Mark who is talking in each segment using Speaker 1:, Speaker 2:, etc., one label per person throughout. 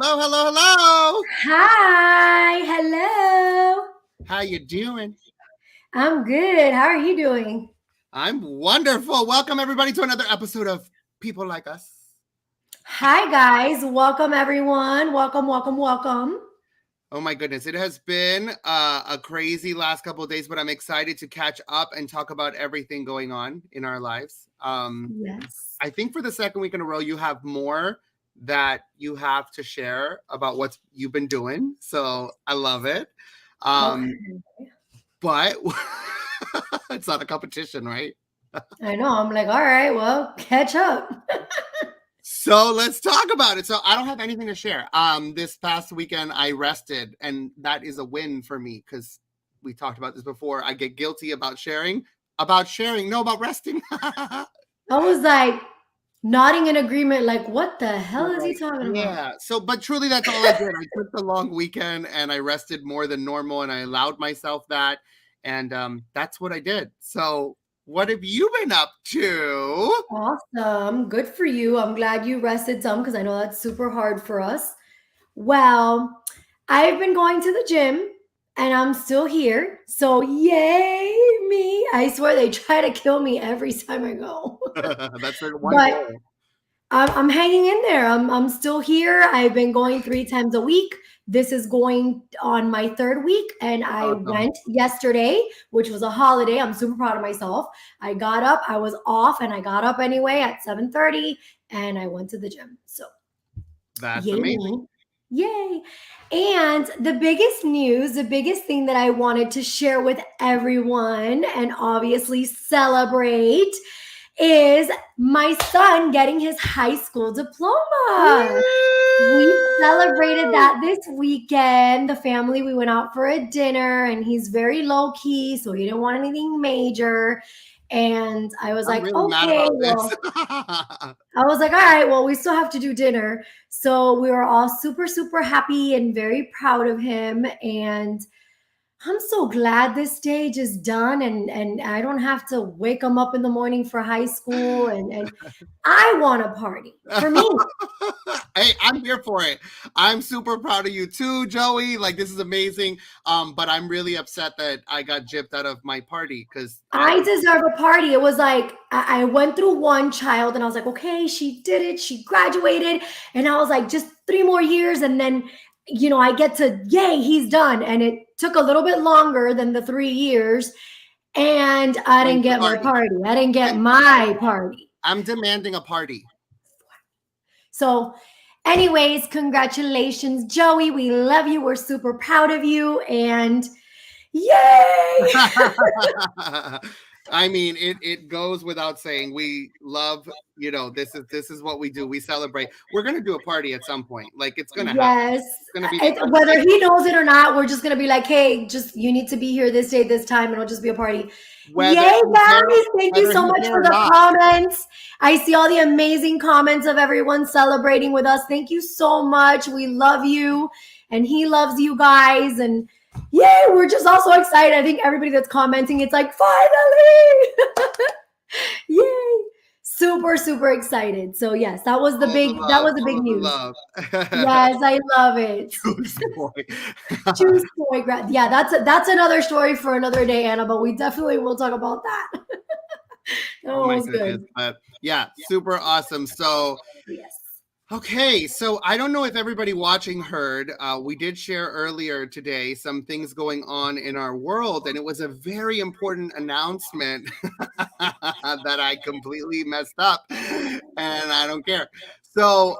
Speaker 1: Hello, hello, hello.
Speaker 2: Hi, hello.
Speaker 1: How you doing?
Speaker 2: I'm good. How are you doing?
Speaker 1: I'm wonderful. Welcome everybody to another episode of People Like Us.
Speaker 2: Hi, guys. Welcome, everyone. Welcome, welcome, welcome.
Speaker 1: Oh my goodness, it has been a crazy last couple of days, but I'm excited to catch up and talk about everything going on in our lives.
Speaker 2: Yes.
Speaker 1: I think for the second week in a row, you have more that you have to share about what you've been doing. So I love it.
Speaker 2: Okay.
Speaker 1: But it's not a competition, right?
Speaker 2: I know. I'm like, all right, well, catch up.
Speaker 1: So let's talk about it. So I don't have anything to share. This past weekend I rested, and that is a win for me because we talked about this before. I get guilty about sharing, no, about resting.
Speaker 2: I was like nodding in agreement, like, what the hell is he
Speaker 1: Right.
Speaker 2: talking about?
Speaker 1: Yeah. So, but truly, that's all I did. I took the long weekend and I rested more than normal, and I allowed myself that, and that's what I did. So, what have you been up to?
Speaker 2: Awesome. Good for you. I'm glad you rested some because I know that's super hard for us. Well, I've been going to the gym and I'm still here. So, yay, me. I swear they try to kill me every time I go.
Speaker 1: That's the one
Speaker 2: But
Speaker 1: goal.
Speaker 2: I'm hanging in there. I'm still here. I've been going 3 times a week. This is going on my third week, and I
Speaker 1: Awesome.
Speaker 2: went yesterday, which was a holiday. I'm super proud of myself. I got up. I was off, and I got up anyway at 7:30, and I went to the gym. So,
Speaker 1: That's
Speaker 2: yay
Speaker 1: amazing.
Speaker 2: me. Yay. And the biggest news, the biggest thing that I wanted to share with everyone and obviously celebrate is my son getting his high school diploma. We celebrated
Speaker 1: Woo!
Speaker 2: that this weekend. The family, we went out for a dinner, and he's very low key, so he didn't want anything major. And I was
Speaker 1: I'm
Speaker 2: like,
Speaker 1: really mad
Speaker 2: okay,
Speaker 1: about this.
Speaker 2: well, I was like, all right, well, we still have to do dinner. So we were all super, super happy and very proud of him. And I'm so glad this stage is done and I don't have to wake him up in the morning for high school and I want a party for me.
Speaker 1: Hey, I'm here for it. I'm super proud of you too, Joey. Like this is amazing. But I'm really upset that I got gypped out of my party because
Speaker 2: I deserve a party. It was like I went through one child and I was like, okay, she did it. She graduated. And I was like, just 3 more years. And then, I get to, yay, he's done. And it took a little bit longer than the 3 years. And I
Speaker 1: when's
Speaker 2: didn't
Speaker 1: the
Speaker 2: get my
Speaker 1: party?
Speaker 2: party. I didn't get my party.
Speaker 1: I'm demanding a party.
Speaker 2: So, anyways, congratulations, Joey. We love you. We're super proud of you. And yay!
Speaker 1: I mean, it goes without saying. We love, this is what we do. We celebrate. We're gonna do a party at some point. Like it's gonna happen.
Speaker 2: Yes.
Speaker 1: It's gonna be fun.
Speaker 2: Whether he knows it or not, we're just going to be like, hey, just you need to be here this day, this time, and it'll just be a party.
Speaker 1: Whether
Speaker 2: Yay,
Speaker 1: he's there,
Speaker 2: guys. Thank you
Speaker 1: whether
Speaker 2: so
Speaker 1: he's
Speaker 2: much
Speaker 1: there
Speaker 2: for
Speaker 1: or
Speaker 2: the
Speaker 1: not.
Speaker 2: comments. I see all the amazing comments of everyone celebrating with us. Thank you so much. We love you, and he loves you guys. And yay, we're just all so excited. I think everybody that's commenting, it's like, finally. Yay. Super, super excited. So yes, that was the
Speaker 1: All the
Speaker 2: big that
Speaker 1: love,
Speaker 2: was the big
Speaker 1: all of the
Speaker 2: news.
Speaker 1: love.
Speaker 2: Yes, I love it.
Speaker 1: Juice boy.
Speaker 2: True story. Yeah, that's another story for another day, Anna. But we definitely will talk about that. That
Speaker 1: Oh
Speaker 2: one
Speaker 1: my
Speaker 2: was
Speaker 1: goodness.
Speaker 2: good.
Speaker 1: But yeah, super awesome. So
Speaker 2: Yes.
Speaker 1: okay, so I don't know if everybody watching heard. We did share earlier today some things going on in our world, and it was a very important announcement that I completely messed up, and I don't care. So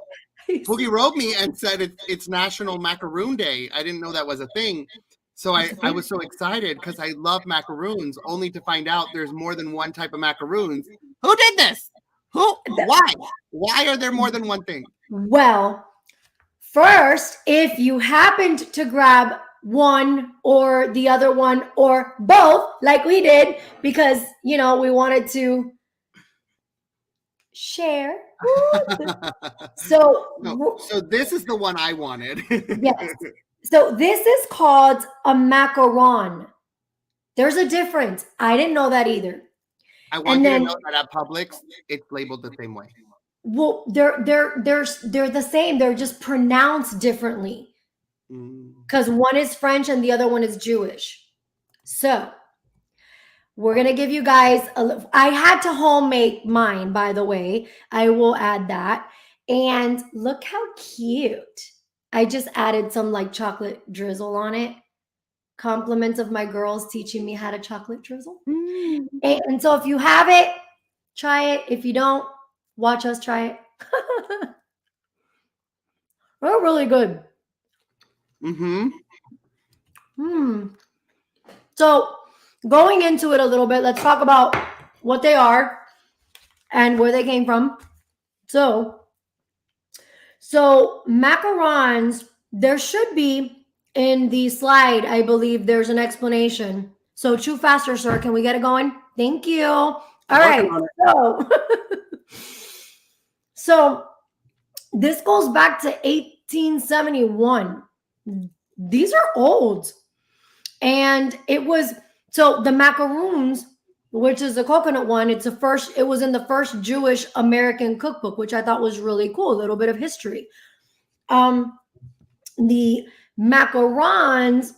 Speaker 1: Boogie wrote me and said it's National Macaroon Day. I didn't know that was a thing. So I was so excited because I love macaroons, only to find out there's more than one type of macaroons. Who did this? Who? Why? Why are there more than one thing?
Speaker 2: Well, first, if you happened to grab one or the other one or both, like we did, because we wanted to share.
Speaker 1: No,
Speaker 2: So
Speaker 1: so this is the one I wanted.
Speaker 2: yes. So this is called a macaron. There's a difference. I didn't know that either.
Speaker 1: I want
Speaker 2: And
Speaker 1: you to
Speaker 2: then
Speaker 1: know that at Publix, it's labeled the same way.
Speaker 2: Well, they're the same. They're just pronounced differently because one is French and the other one is Jewish. So we're gonna give you guys I had to home make mine, by the way. I will add that. And look how cute. I just added some like chocolate drizzle on it. Compliments of my girls teaching me how to chocolate drizzle. And so if you have it, try it. If you don't, watch us try it. They're really good. So going into it a little bit, let's talk about what they are and where they came from. So macarons, there should be in the slide, I believe there's an explanation. So chew faster, sir. Can we get it going? Thank you. All right. So this goes back to 1871. These are old. And it was, so the macaroons, which is the coconut one, it was in the first Jewish American cookbook, which I thought was really cool. A little bit of history. The macarons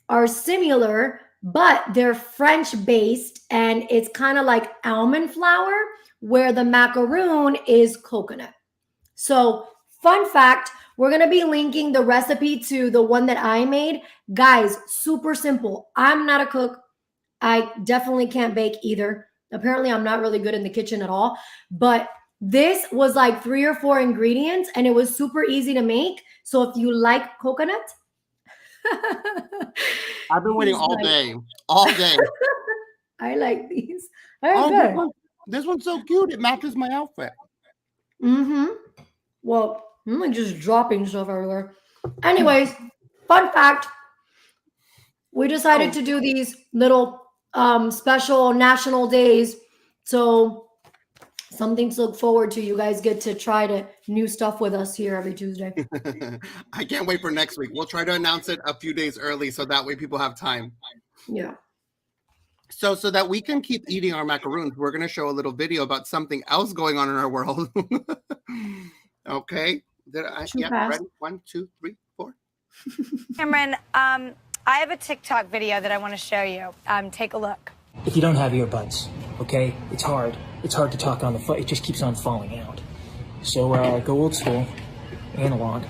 Speaker 2: are similar, but they're French based, and it's kind of like almond flour, where the macaroon is coconut. So fun fact, we're going to be linking the recipe to the one that I made. Guys, super simple. I'm not a cook. I definitely can't bake either. Apparently, I'm not really good in the kitchen at all. But this was like 3 or 4 ingredients, and it was super easy to make. So if you like coconut.
Speaker 1: I've been waiting all day.
Speaker 2: I like these.
Speaker 1: This one's so cute. It matches my outfit.
Speaker 2: Well, I'm like just dropping stuff everywhere. Anyways, fun fact. We decided to do these little special national days. So something to look forward to. You guys get to try new stuff with us here every Tuesday.
Speaker 1: I can't wait for next week. We'll try to announce it a few days early so that way people have time.
Speaker 2: Yeah.
Speaker 1: So that we can keep eating our macaroons, we're going to show a little video about something else going on in our world. Okay. Ready? 1, 2, 3, 4.
Speaker 3: Cameron, I have a TikTok video that I want to show you. Take a look.
Speaker 4: If you don't have earbuds, okay, it's hard. It's hard to talk on the phone. It just keeps on falling out. So go old school, analog.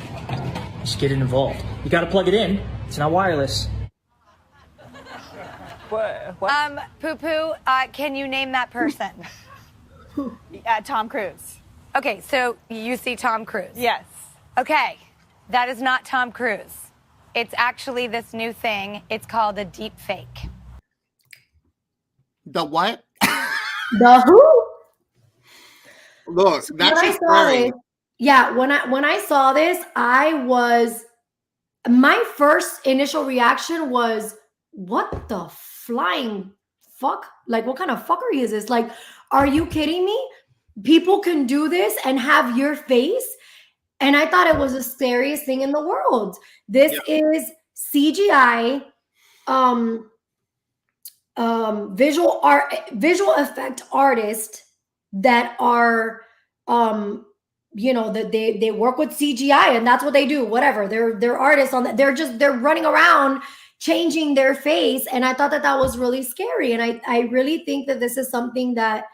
Speaker 4: Just get it involved. You got to plug it in. It's not wireless.
Speaker 3: What? Poo Poo, can you name that person?
Speaker 5: Tom Cruise.
Speaker 3: Okay, so you see Tom Cruise?
Speaker 5: Yes.
Speaker 3: Okay, that is not Tom Cruise. It's actually this new thing. It's called a deep fake.
Speaker 1: The what?
Speaker 2: The who?
Speaker 1: Look, that's just scary.
Speaker 2: Yeah, when I saw this, my first initial reaction was, what the flying fuck? Like, what kind of fuckery is this? Like, are you kidding me? People can do this and have your face. And I thought it was the scariest thing in the world. This is CGI, visual effect artists that are, that they work with CGI, and that's what they do. Whatever, they're artists on that. They're running around changing their face, and I thought that was really scary. And I really think that this is something that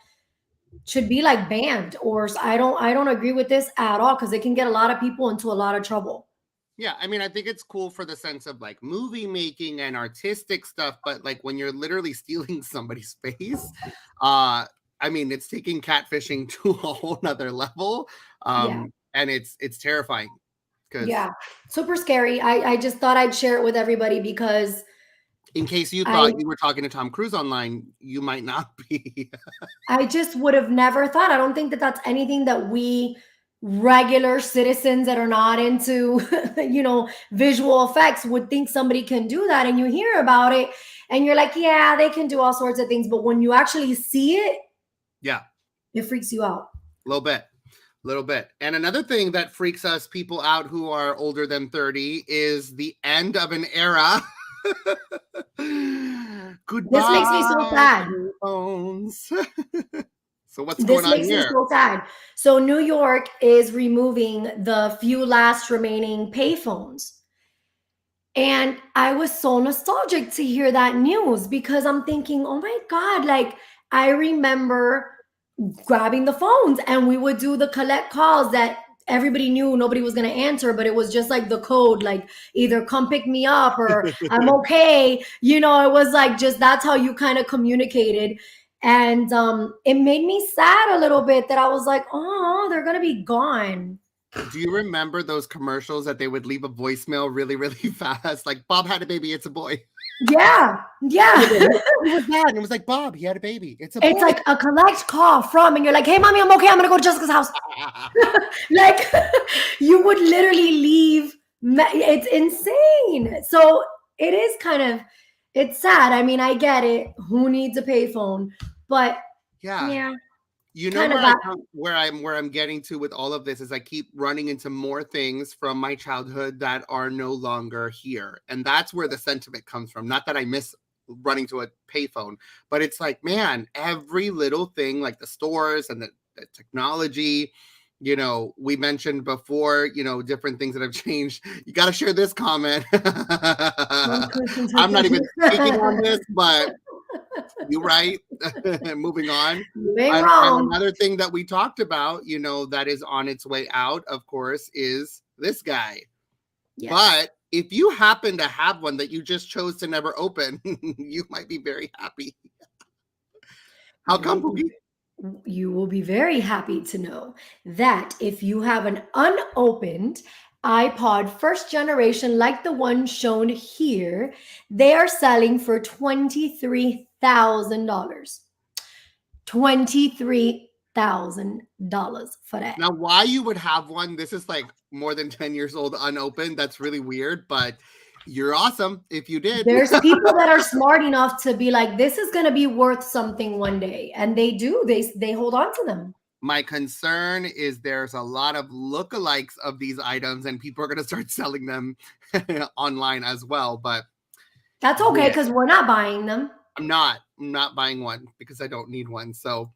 Speaker 2: should be like banned, or I don't agree with this at all, because it can get a lot of people into a lot of trouble.
Speaker 1: Yeah, I mean, I think it's cool for the sense of like movie making and artistic stuff, but like when you're literally stealing somebody's face, I mean, it's taking catfishing to a whole nother level. And it's terrifying.
Speaker 2: Yeah, super scary. I just thought I'd share it with everybody, because
Speaker 1: in case you thought you were talking to Tom Cruise online, you might not be.
Speaker 2: I just would have never thought. I don't think that that's anything that we regular citizens that are not into, visual effects would think somebody can do that. And you hear about it and you're like, yeah, they can do all sorts of things. But when you actually see it, it freaks you out.
Speaker 1: A little bit. And another thing that freaks us people out who are older than 30 is the end of an era. Goodbye.
Speaker 2: This makes me so sad.
Speaker 1: Phones. So what's
Speaker 2: This
Speaker 1: going on
Speaker 2: makes me
Speaker 1: here?
Speaker 2: so sad. So New York is removing the few last remaining payphones. And I was so nostalgic to hear that news because I'm thinking, oh my God, like I remember grabbing the phones and we would do the collect calls that everybody knew nobody was going to answer, but it was just like the code, like either come pick me up or I'm okay. You know, it was like just that's how you kind of communicated. And it made me sad a little bit that I was like, oh, they're going to be gone.
Speaker 1: Do you remember those commercials that they would leave a voicemail really, really fast? Like, Bob had a baby, it's a boy.
Speaker 2: Yeah.
Speaker 1: It was bad. And it was like, Bob, he had a baby, it's a boy.
Speaker 2: It's like a collect call from, and you're like, hey, mommy, I'm okay. I'm going to go to Jessica's house. Like, you would literally leave. It's insane. So it is kind of, it's sad. I mean, I get it. Who needs a payphone? But yeah.
Speaker 1: You know where I'm getting to with all of this is I keep running into more things from my childhood that are no longer here. And that's where the sentiment comes from. Not that I miss running to a payphone, but it's like, man, every little thing like the stores and the technology, you know, we mentioned before, you know, different things that have changed. You got to share this comment. I'm not even speaking on this, but you're right. Moving on.
Speaker 2: You ain't wrong.
Speaker 1: And another thing that we talked about, you know, that is on its way out, of course, is this guy. Yes. But if you happen to have one that you just chose to never open, you might be very happy. How come, Pookie?
Speaker 2: You will be very happy to know that if you have an unopened iPod first generation like the one shown here, they are selling for $23,000. $23,000 for that.
Speaker 1: Now, why you would have one, this is like more than 10 years old unopened. That's really weird, but you're awesome if you did.
Speaker 2: There's people that are smart enough to be like, this is going to be worth something one day. And they do. They hold on to them.
Speaker 1: My concern is there's a lot of lookalikes of these items and people are going to start selling them online as well. But
Speaker 2: that's okay because we're not buying them.
Speaker 1: I'm not buying one because I don't need one. So,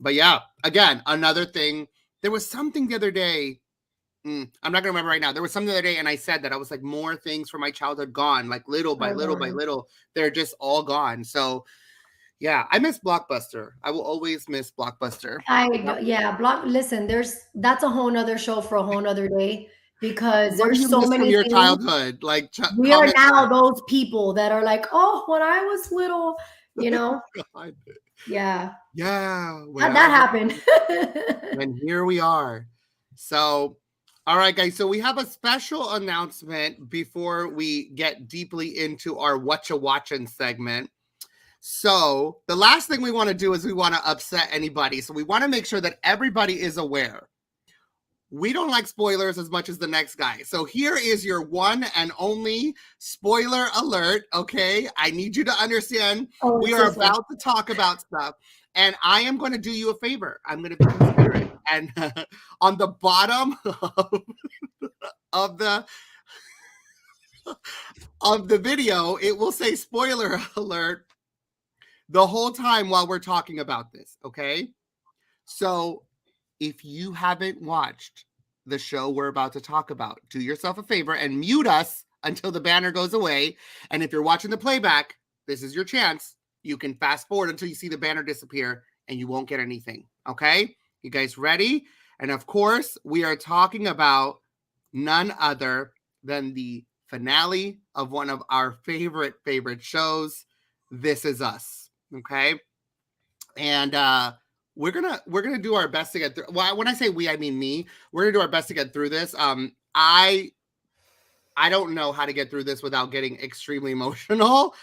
Speaker 1: but yeah, again, another thing. There was something the other day. I'm not going to remember right now. There was something the other day and I said that I was like, more things from my childhood gone, like little by little by little. They're just all gone. So yeah, I miss Blockbuster. I will always miss Blockbuster.
Speaker 2: Listen, that's a whole nother show for a whole nother day because there's so many
Speaker 1: from your childhood. Like
Speaker 2: we are now those people that are like, oh, when I was little, you know.
Speaker 1: God.
Speaker 2: Yeah.
Speaker 1: That
Speaker 2: happened.
Speaker 1: And here we are. So, all right, guys. So we have a special announcement before we get deeply into our What You Watching segment. So the last thing we want to do is we want to upset anybody. So we want to make sure that everybody is aware. We don't like spoilers as much as the next guy. So here is your one and only spoiler alert. Okay. I need you to understand we are about to talk about stuff and I am going to do you a favor. I'm going to be considerate. And on the bottom of the video, it will say spoiler alert the whole time while we're talking about this, okay? So if you haven't watched the show we're about to talk about, do yourself a favor and mute us until the banner goes away. And if you're watching the playback, this is your chance. You can fast forward until you see the banner disappear and you won't get anything, okay? You guys ready? And of course, we are talking about none other than the finale of one of our favorite shows, This Is Us. Okay. And we're gonna do our best to get through. Well, when I say we, I mean me. We're gonna do our best to get through this. I don't know how to get through this without getting extremely emotional.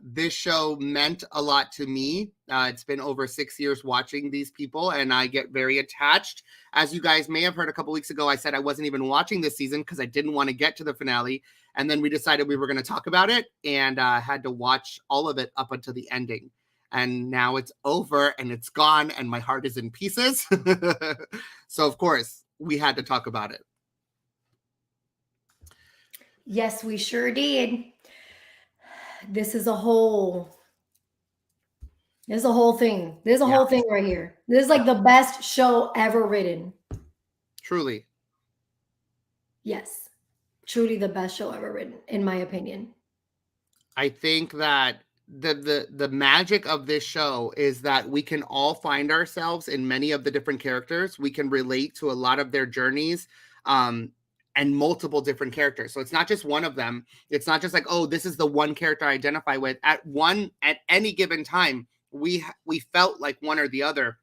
Speaker 1: This show meant a lot to me. It's been over 6 years watching these people, and I get very attached. As you guys may have heard a couple weeks ago, I said I wasn't even watching this season because I didn't want to get to the finale. And then we decided we were going to talk about it and had to watch all of it up until the ending. And now it's over and it's gone and my heart is in pieces. So, of course, we had to talk about it.
Speaker 2: Yes, we sure did. This is a whole There's a whole thing. There's a
Speaker 1: Yeah.
Speaker 2: whole thing right here. This is like the best show ever written.
Speaker 1: Truly.
Speaker 2: Yes. Truly the best show ever written, in my opinion.
Speaker 1: I think that the magic of this show is that we can all find ourselves in many of the different characters. We can relate to a lot of their journeys, and multiple different characters. So it's not just one of them. It's not just like, oh, this is the one character I identify with. At any given time, we felt like one or the other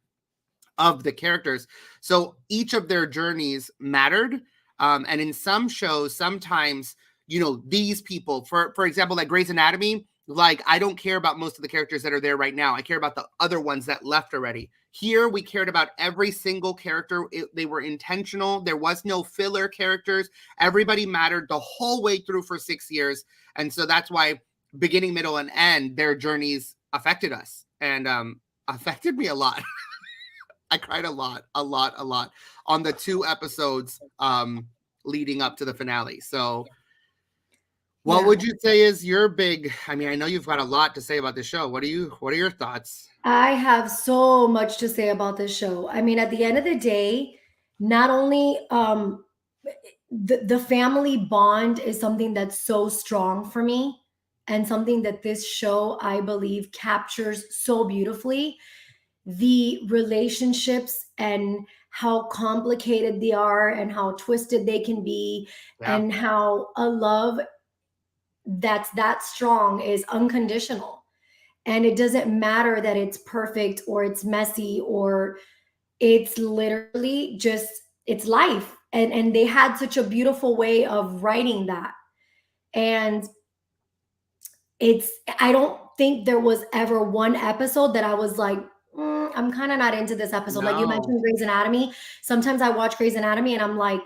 Speaker 1: of the characters. So each of their journeys mattered. And in some shows, sometimes, these people, for example, like Grey's Anatomy, like I don't care about most of the characters that are there right now. I care about the other ones that left already. Here, we cared about every single character. They were intentional. There was no filler characters. Everybody mattered the whole way through for 6 years. And so that's why beginning, middle, and end, their journeys affected us and affected me a lot. I cried a lot on the 2 episodes leading up to the finale. So what would you say is your big, I mean, I know you've got a lot to say about the show. What are your thoughts?
Speaker 2: I have so much to say about this show. I mean, at the end of the day, not only the family bond is something that's so strong for me, and something that this show, I believe, captures so beautifully. The relationships and how complicated they are and how twisted they can be, and how a love that's that strong is unconditional. And it doesn't matter that it's perfect or it's messy or it's literally just it's life. And they had such a beautiful way of writing that. And I don't think there was ever one episode that I was like, I'm kind of not into this episode. Like you mentioned Grey's Anatomy. Sometimes I watch Grey's Anatomy and I'm like,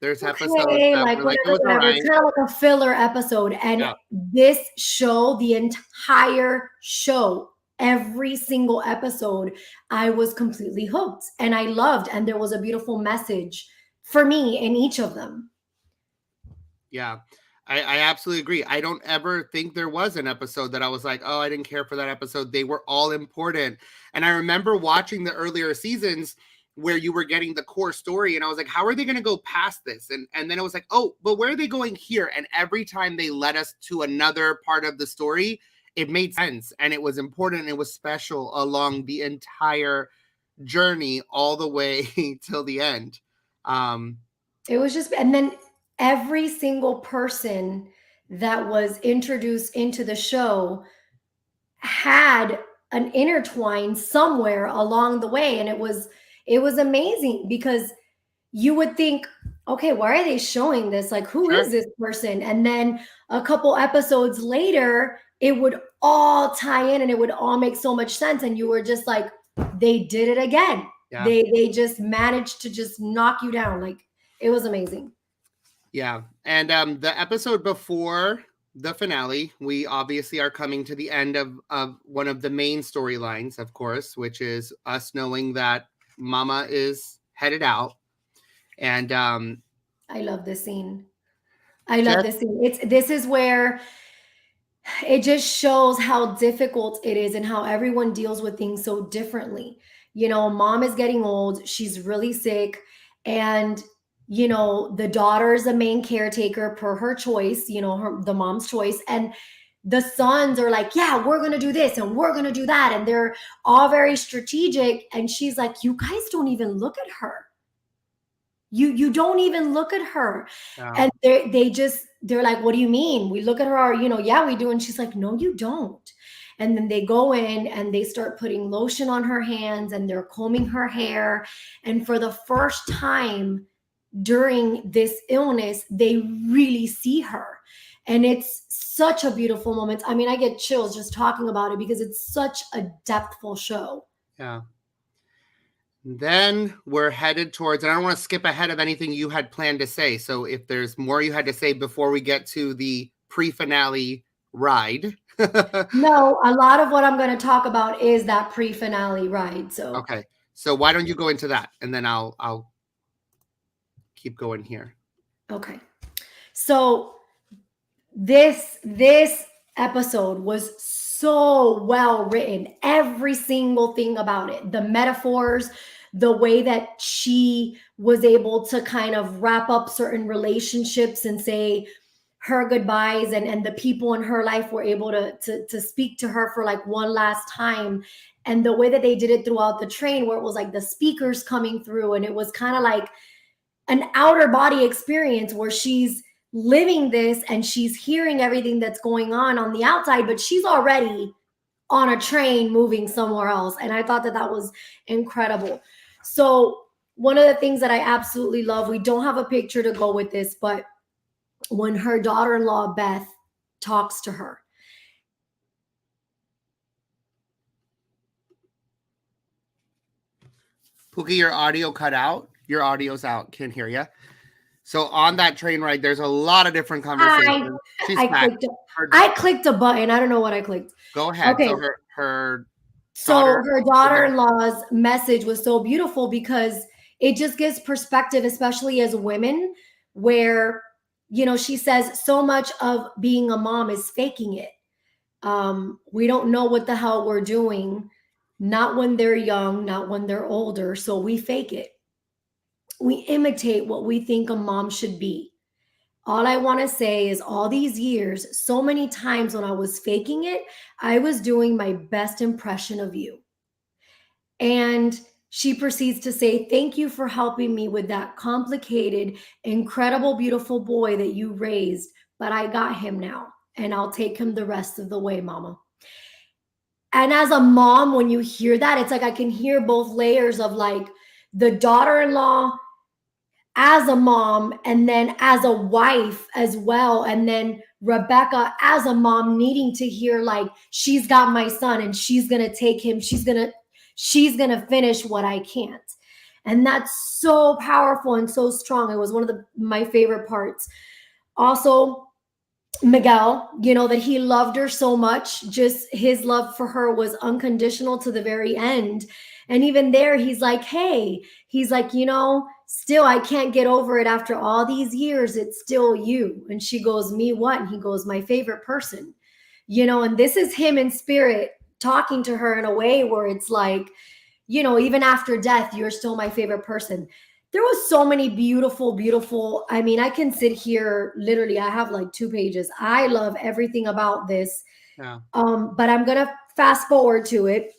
Speaker 1: there's episodes
Speaker 2: okay,
Speaker 1: that
Speaker 2: like
Speaker 1: were
Speaker 2: whatever. It's kind of like a filler episode. And this show, the entire show, every single episode, I was completely hooked and I loved. And there was a beautiful message for me in each of them.
Speaker 1: Yeah. I absolutely agree. I don't ever think there was an episode that I was like, oh, I didn't care for that episode. They were all important. And I remember watching the earlier seasons where you were getting the core story. And I was like, how are they going to go past this? And then it was like, oh, but where are they going here? And every time they led us to another part of the story, it made sense. And it was important. And it was special along the entire journey all the way till the end.
Speaker 2: It was just, and then every single person that was introduced into the show had an intertwine somewhere along the way. And it was amazing because you would think, okay, why are they showing this? Like, who is this person? And then a couple episodes later, it would all tie in and it would all make so much sense. And you were just like, they did it again. Yeah. They just managed to just knock you down. Like, it was amazing.
Speaker 1: Yeah. And the episode before the finale, we obviously are coming to the end of one of the main storylines, of course, which is us knowing that Mama is headed out. And
Speaker 2: I love this scene. I love this scene. This is where it just shows how difficult it is and how everyone deals with things so differently. Mom is getting old. She's really sick. And the daughter is a main caretaker per her choice, the mom's choice. And the sons are like, yeah, we're going to do this and we're going to do that. And they're all very strategic. And she's like, you guys don't even look at her. You don't even look at her. Oh. And they're like, what do you mean? We look at her, yeah, we do. And she's like, no, you don't. And then they go in and they start putting lotion on her hands and they're combing her hair. And for the first time during this illness, they really see her. And it's such a beautiful moment. I mean, I get chills just talking about it because it's such a depthful show.
Speaker 1: Yeah. Then we're headed towards, and I don't want to skip ahead of anything you had planned to say. So if there's more you had to say before we get to the pre-finale ride.
Speaker 2: No, a lot of what I'm going to talk about is that pre-finale ride. So
Speaker 1: okay. So why don't you go into that and then I'll keep going here.
Speaker 2: Okay. So this episode was so well written. Every single thing about it, the metaphors, the way that she was able to kind of wrap up certain relationships and say her goodbyes, and the people in her life were able to speak to her for like one last time. And the way that they did it throughout the train, where it was like the speakers coming through, and it was kind of like an outer body experience where she's living this and she's hearing everything that's going on the outside, but she's already on a train moving somewhere else. And I thought that that was incredible. So one of the things that I absolutely love, we don't have a picture to go with this, but when her daughter-in-law Beth talks to her,
Speaker 1: Pookie, your audio cut out. Your audio's out. Can't hear you. So on that train ride, there's a lot of different conversations.
Speaker 2: I clicked a button. I don't know what I clicked.
Speaker 1: Go ahead.
Speaker 2: Okay.
Speaker 1: So
Speaker 2: her daughter-in-law's message was so beautiful because it just gives perspective, especially as women, where, you know, she says so much of being a mom is faking it. We don't know what the hell we're doing, not when they're young, not when they're older. So we fake it. We imitate what we think a mom should be. All I want to say is all these years, so many times when I was faking it, I was doing my best impression of you. And she proceeds to say, thank you for helping me with that complicated, incredible, beautiful boy that you raised, but I got him now and I'll take him the rest of the way, mama. And as a mom, when you hear that, it's like I can hear both layers of like the daughter-in-law as a mom, and then as a wife as well. And then Rebecca as a mom needing to hear like, she's got my son and she's going to take him. She's going to finish what I can't. And that's so powerful and so strong. It was one of my favorite parts. Also, Miguel, you know, that he loved her so much. Just his love for her was unconditional to the very end. And even there, he's like, hey, he's like, you know, still, I can't get over it after all these years. It's still you. And she goes, me what? And he goes, my favorite person, you know, and this is him in spirit talking to her in a way where it's like, you know, even after death, you're still my favorite person. There was so many beautiful, beautiful. I mean, I can sit here literally. I have like 2 pages. I love everything about this.
Speaker 1: Yeah.
Speaker 2: But I'm going to fast forward to it.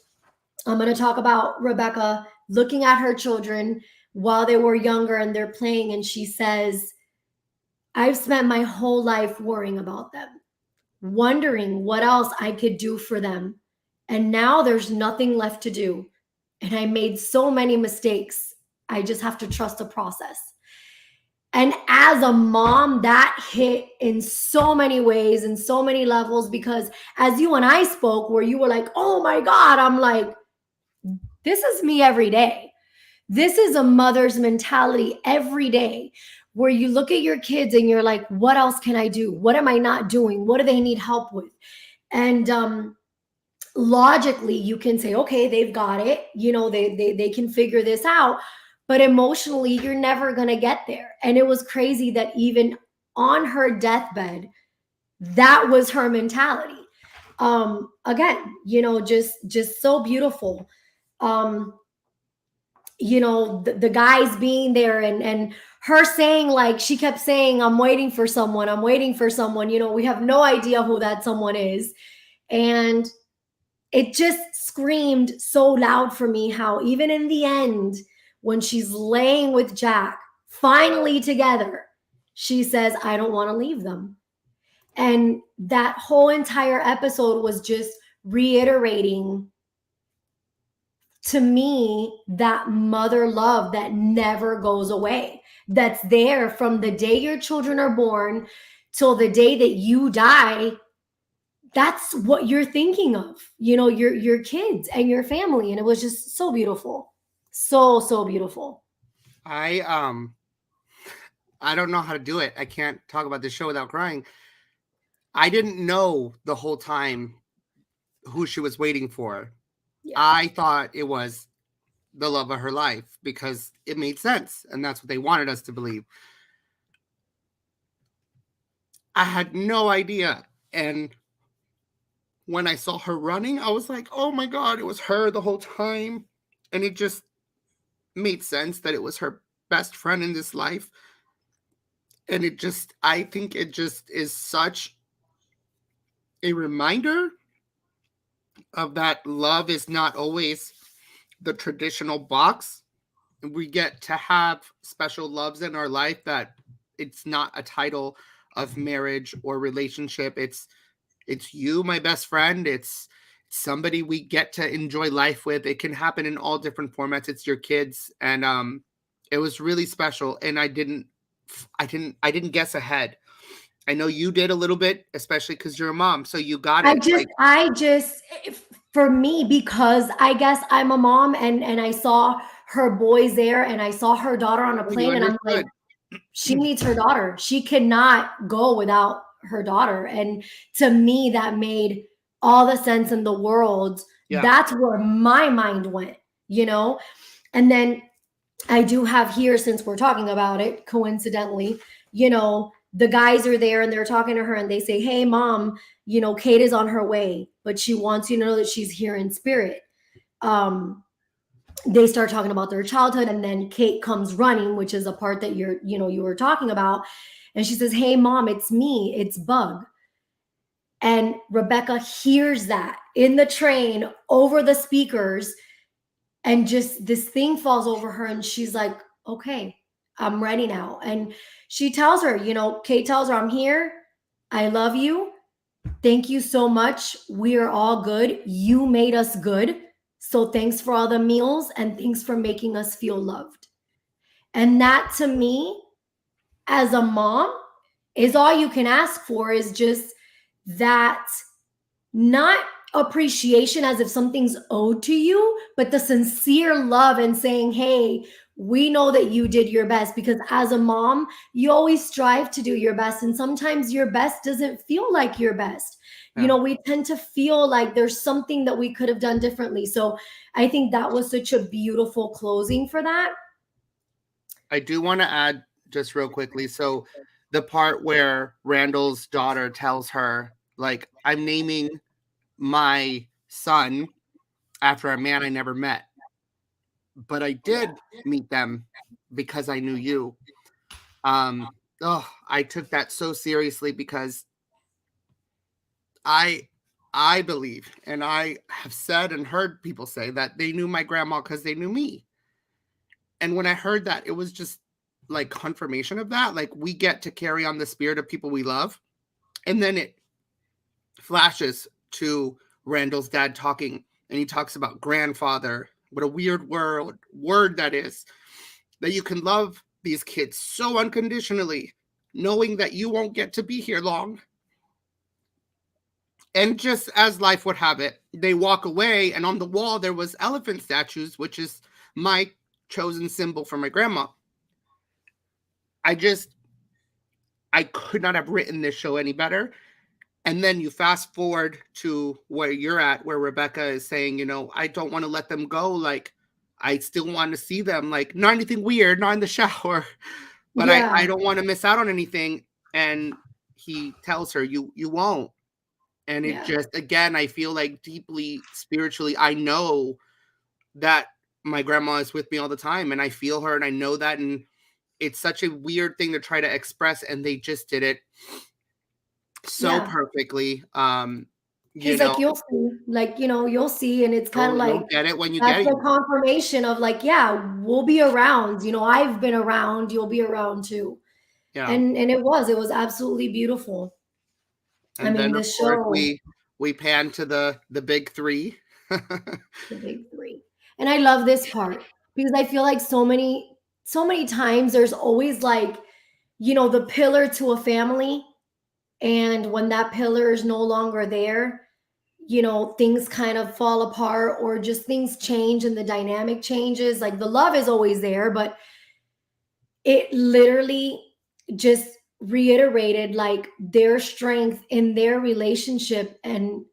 Speaker 2: I'm going to talk about Rebecca looking at her children while they were younger and they're playing. And she says, I've spent my whole life worrying about them, wondering what else I could do for them. And now there's nothing left to do. And I made so many mistakes. I just have to trust the process. And as a mom, that hit in so many ways and so many levels, because as you and I spoke, where you were like, oh my God, I'm like, this is me every day. This is a mother's mentality every day, where you look at your kids and you're like, what else can I do? What am I not doing? What do they need help with? And logically, you can say, okay, they've got it. You know, they can figure this out. But emotionally, you're never going to get there. And it was crazy that even on her deathbed, that was her mentality. Again, you know, just so beautiful. You know, the guys being there and her saying, like, she kept saying, I'm waiting for someone. I'm waiting for someone. You know, we have no idea who that someone is. And it just screamed so loud for me how even in the end, when she's laying with Jack, finally together, she says, I don't want to leave them. And that whole entire episode was just reiterating to me that mother love that never goes away, that's there from the day your children are born till the day that you die. That's what you're thinking of, you know, your kids and your family. And it was just so beautiful. So beautiful.
Speaker 1: I don't know how to do it. I can't talk about this show without crying. I didn't know the whole time who she was waiting for. Yeah. I thought it was the love of her life because it made sense. And that's what they wanted us to believe. I had no idea. And when I saw her running, I was like, oh my God, it was her the whole time. And it just made sense that it was her best friend in this life. And I think it just is such a reminder of that love is not always the traditional box. We get to have special loves in our life that it's not a title of marriage or relationship. It's you, my best friend. It's somebody we get to enjoy life with. It can happen in all different formats. It's your kids. And it was really special. And I didn't guess ahead. I know you did a little bit, especially because you're a mom. So you got it.
Speaker 2: For me, because I guess I'm a mom and I saw her boys there and I saw her daughter on a plane and I'm like, she needs her daughter. She cannot go without her daughter. And to me, that made all the sense in the world. Yeah. That's where my mind went, you know? And then I do have here, since we're talking about it, coincidentally, you know, the guys are there and they're talking to her and they say, hey, mom, you know, Kate is on her way, but she wants you to know that she's here in spirit. They start talking about their childhood and then Kate comes running, which is a part that you were talking about. And she says, hey, mom, it's me. It's Bug. And Rebecca hears that in the train over the speakers and just this thing falls over her. And she's like, okay, I'm ready now. And she tells her, you know, Kate tells her, I'm here. I love you. Thank you so much. We are all good. You made us good. So thanks for all the meals and thanks for making us feel loved. And that to me, as a mom, is all you can ask for, is just that, not appreciation as if something's owed to you, but the sincere love and saying, hey, we know that you did your best, because as a mom, you always strive to do your best. And sometimes your best doesn't feel like your best. Yeah. You know, we tend to feel like there's something that we could have done differently. So I think that was such a beautiful closing for that.
Speaker 1: I do want to add just real quickly. So the part where Randall's daughter tells her, like, I'm naming my son after a man I never met, but I did meet them because I knew you. I took that so seriously, because I believe, and I have said and heard people say that they knew my grandma because they knew me. And when I heard that, it was just like confirmation of that. Like, we get to carry on the spirit of people we love. And then it flashes to Randall's dad talking, and he talks about grandfather. What a weird word that is, that you can love these kids so unconditionally, knowing that you won't get to be here long. And just as life would have it, they walk away, and on the wall there was elephant statues, which is my chosen symbol for my grandma. I could not have written this show any better. And then you fast forward to where you're at, where Rebecca is saying, you know, I don't want to let them go. Like, I still want to see them. Like, not anything weird, not in the shower, but yeah. I don't want to miss out on anything. And he tells her, you won't. And it just, again, I feel like deeply spiritually, I know that my grandma is with me all the time, and I feel her and I know that. And it's such a weird thing to try to express. And they just did it so perfectly.
Speaker 2: He's like, you'll see, like, you know, you'll see. And it's kind of like,
Speaker 1: you'll get it when you
Speaker 2: get
Speaker 1: it.
Speaker 2: That's the confirmation of like, yeah, we'll be around. You know, I've been around, you'll be around too. Yeah. And it was absolutely beautiful.
Speaker 1: And I mean, then, this show, we pan to the big three.
Speaker 2: The big three. And I love this part, because I feel like so many times there's always like, you know, the pillar to a family. And when that pillar is no longer there, you know, things kind of fall apart, or just things change and the dynamic changes. Like, the love is always there, but it literally just reiterated like their strength in their relationship. And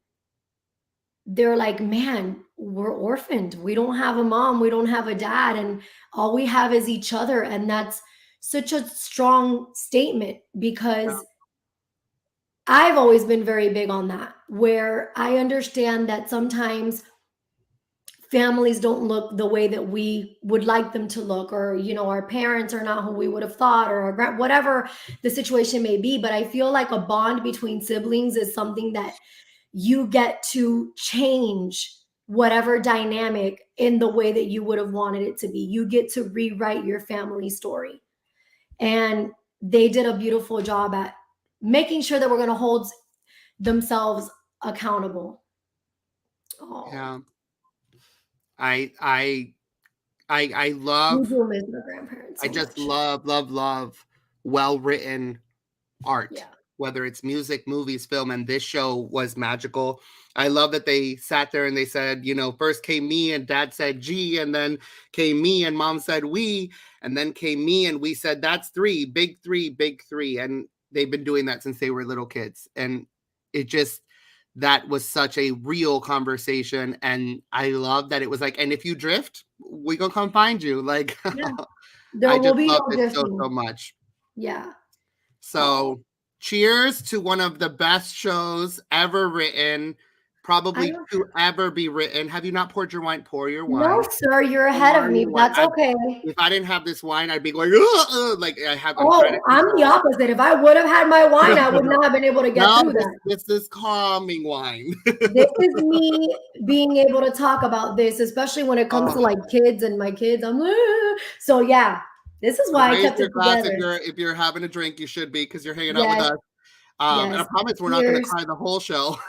Speaker 2: they're like, man, we're orphaned. We don't have a mom. We don't have a dad. And all we have is each other. And that's such a strong statement, because I've always been very big on that. where I understand that sometimes families don't look the way that we would like them to look, or our parents are not who we would have thought, or whatever the situation may be. But I feel like a bond between siblings is something that you get to change whatever dynamic in the way that you would have wanted it to be. You get to rewrite your family story, and they did a beautiful job at making sure that we're going to hold themselves accountable. Oh.
Speaker 1: Yeah. I love,
Speaker 2: We do miss the grandparents so
Speaker 1: I just
Speaker 2: much.
Speaker 1: love well-written art,
Speaker 2: Yeah.
Speaker 1: whether it's music, movies, film, and this show was magical. I love that they sat there and they said, first came me and dad said G, and then came me and mom said we, and then came me and we said that's three, big three, big three. And they've been doing that since they were little kids. And that was such a real conversation. And I love that it was like, and if you drift, we gonna come find you. Like,
Speaker 2: Yeah. There
Speaker 1: I
Speaker 2: will
Speaker 1: just
Speaker 2: be
Speaker 1: love
Speaker 2: no
Speaker 1: it so
Speaker 2: drifting.
Speaker 1: much.
Speaker 2: Yeah.
Speaker 1: So cheers to one of the best shows ever written, probably to ever be written. Have you not poured your wine? Pour your wine.
Speaker 2: No, sir, you're ahead of me. That's okay.
Speaker 1: If I didn't have this wine, I'd be going, like I have.
Speaker 2: I'm the opposite. If I would have had my wine, I would not have been able to get through that.
Speaker 1: This is calming wine.
Speaker 2: This is me being able to talk about this, especially when it comes to like kids and my kids. So yeah, this is why I kept it together.
Speaker 1: If you're having a drink, you should be, because you're hanging out with us. And I promise we're not going to cry the whole show.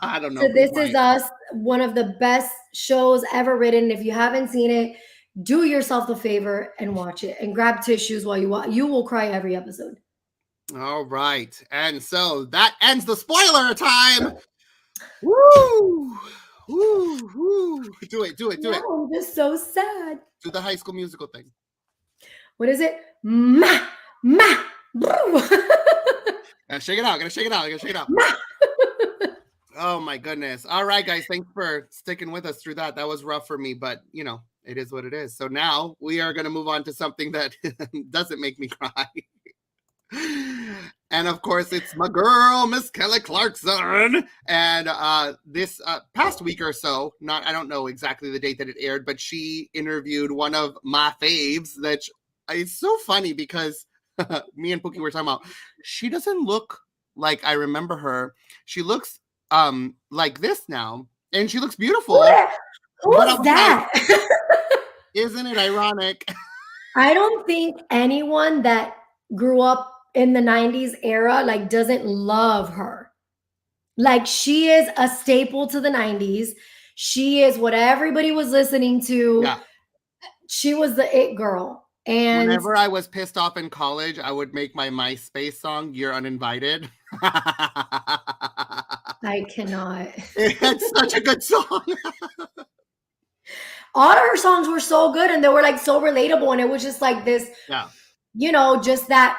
Speaker 1: I don't know.
Speaker 2: So this is us, one of the best shows ever written. If you haven't seen it, do yourself the favor and watch it, and grab tissues while you watch. You will cry every episode.
Speaker 1: All right. And so that ends the spoiler time. Woo! Woo! Woo! Do it.
Speaker 2: I'm just so sad.
Speaker 1: Do the High School Musical thing.
Speaker 2: What is it?
Speaker 1: Gotta shake it out. Oh my goodness. All right, guys. Thanks for sticking with us through that. That was rough for me, but it is what it is. So now we are going to move on to something that doesn't make me cry. And of course, it's my girl, Miss Kelly Clarkson. And this past week or so, I don't know exactly the date that it aired, but she interviewed one of my faves. That it's so funny because me and Pookie were talking about, she doesn't look like I remember her. She looks like this now, and she looks beautiful.
Speaker 2: Who's that?
Speaker 1: Isn't it ironic?
Speaker 2: I don't think anyone that grew up in the 90s era doesn't love her. Like, she is a staple to the 90s. She is what everybody was listening to.
Speaker 1: Yeah.
Speaker 2: She was the it girl. And
Speaker 1: whenever I was pissed off in college, I would make my MySpace song, You're Uninvited.
Speaker 2: I cannot.
Speaker 1: It's such a good song.
Speaker 2: All of her songs were so good, and they were so relatable, and it was just like this, just that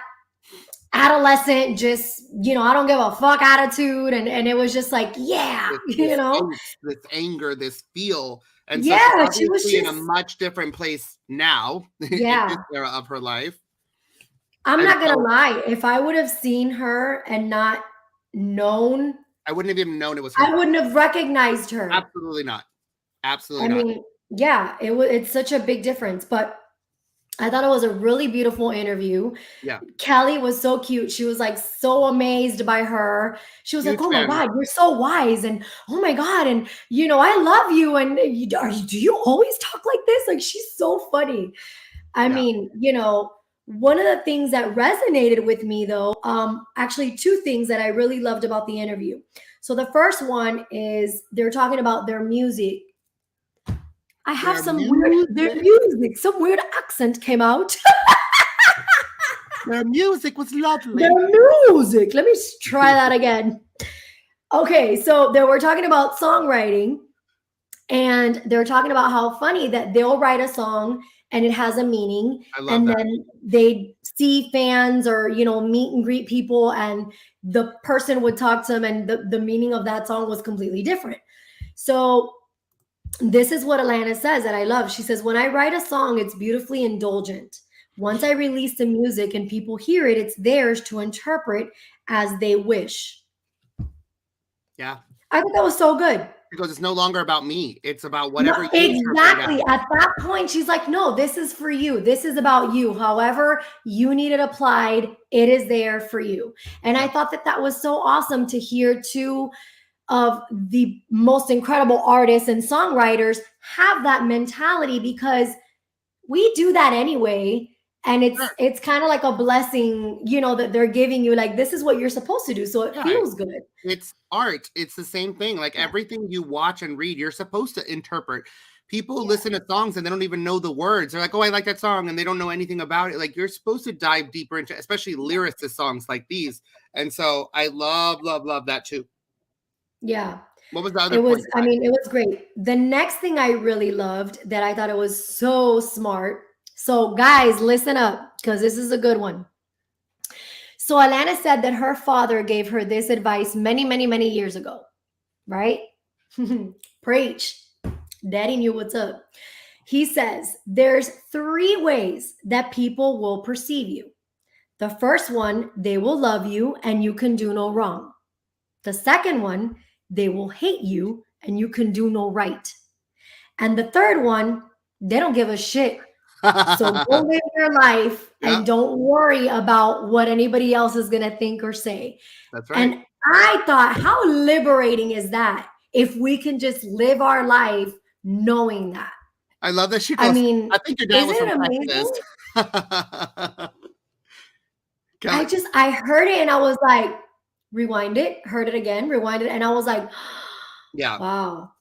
Speaker 2: adolescent, just, I don't give a fuck attitude. And it was just like, this
Speaker 1: anger, this feel. And
Speaker 2: so
Speaker 1: she was in a much different place now.
Speaker 2: Yeah.
Speaker 1: In this era of her life.
Speaker 2: I'm not going to lie. If I would have seen her and not known,
Speaker 1: I wouldn't have even known it was her.
Speaker 2: I wouldn't have recognized her.
Speaker 1: Absolutely not. Absolutely
Speaker 2: not.
Speaker 1: I
Speaker 2: mean, yeah, it's such a big difference, but I thought it was a really beautiful interview.
Speaker 1: Yeah.
Speaker 2: Kelly was so cute. She was so amazed by her. She was like, oh my God, you're so wise. And oh my God. And, I love you. And do you always talk like this? She's so funny. I mean, one of the things that resonated with me though, actually two things that I really loved about the interview. So the first one is they're talking about their music. I have some weird accent came out.
Speaker 1: Their music was lovely.
Speaker 2: Their music. Let me try that again. Okay, so they were talking about songwriting, and they're talking about how funny that they'll write a song and it has a meaning.
Speaker 1: I love that.
Speaker 2: Then they see fans or, meet and greet people, and the person would talk to them, and the meaning of that song was completely different. So this is what Alana says that I love. She says, when I write a song, it's beautifully indulgent. Once I release the music and people hear it, it's theirs to interpret as they wish.
Speaker 1: Yeah.
Speaker 2: I thought that was so good.
Speaker 1: Because it's no longer about me. It's about
Speaker 2: No,
Speaker 1: whatever you interpret
Speaker 2: exactly.
Speaker 1: as.
Speaker 2: At that point, she's like, no, this is for you. This is about you. However, you need it applied. It is there for you. And I thought that that was so awesome to hear two of the most incredible artists and songwriters have that mentality, because we do that anyway. And
Speaker 1: Sure.
Speaker 2: it's kind of like a blessing, you know, that they're giving you, like, this is what you're supposed to do. So it
Speaker 1: Yeah.
Speaker 2: feels good.
Speaker 1: It's art. It's the same thing. Like
Speaker 2: Yeah.
Speaker 1: everything you watch and read, you're supposed to interpret. People
Speaker 2: Yeah.
Speaker 1: listen to songs and they don't even know the words. They're like, oh, I like that song. And they don't know anything about it. Like you're supposed to dive deeper into, especially lyrics to songs like these. And so I love, love, love that too.
Speaker 2: Yeah.
Speaker 1: What was the other
Speaker 2: It was,
Speaker 1: point?
Speaker 2: I mean, it was great. The next thing I really loved, that I thought it was so smart. So guys, listen up, because this is a good one. So Alana said that her father gave her this advice many, many, many years ago, right? Preach. Daddy knew what's up. He says, there's 3 ways that people will perceive you. The first one, they will love you and you can do no wrong. The second one, they will hate you and you can do no right. And the third one, they don't give a shit. So go live your life and don't worry about what anybody else is going to think or say.
Speaker 1: That's right.
Speaker 2: And I thought, how liberating is that if we can just live our life knowing that?
Speaker 1: I love that she goes,
Speaker 2: I mean,
Speaker 1: I think your dad was
Speaker 2: isn't it
Speaker 1: from
Speaker 2: amazing?
Speaker 1: Texas.
Speaker 2: I heard it and I was like, rewind it, heard it again, rewind it. And I was like,
Speaker 1: Yeah.
Speaker 2: wow.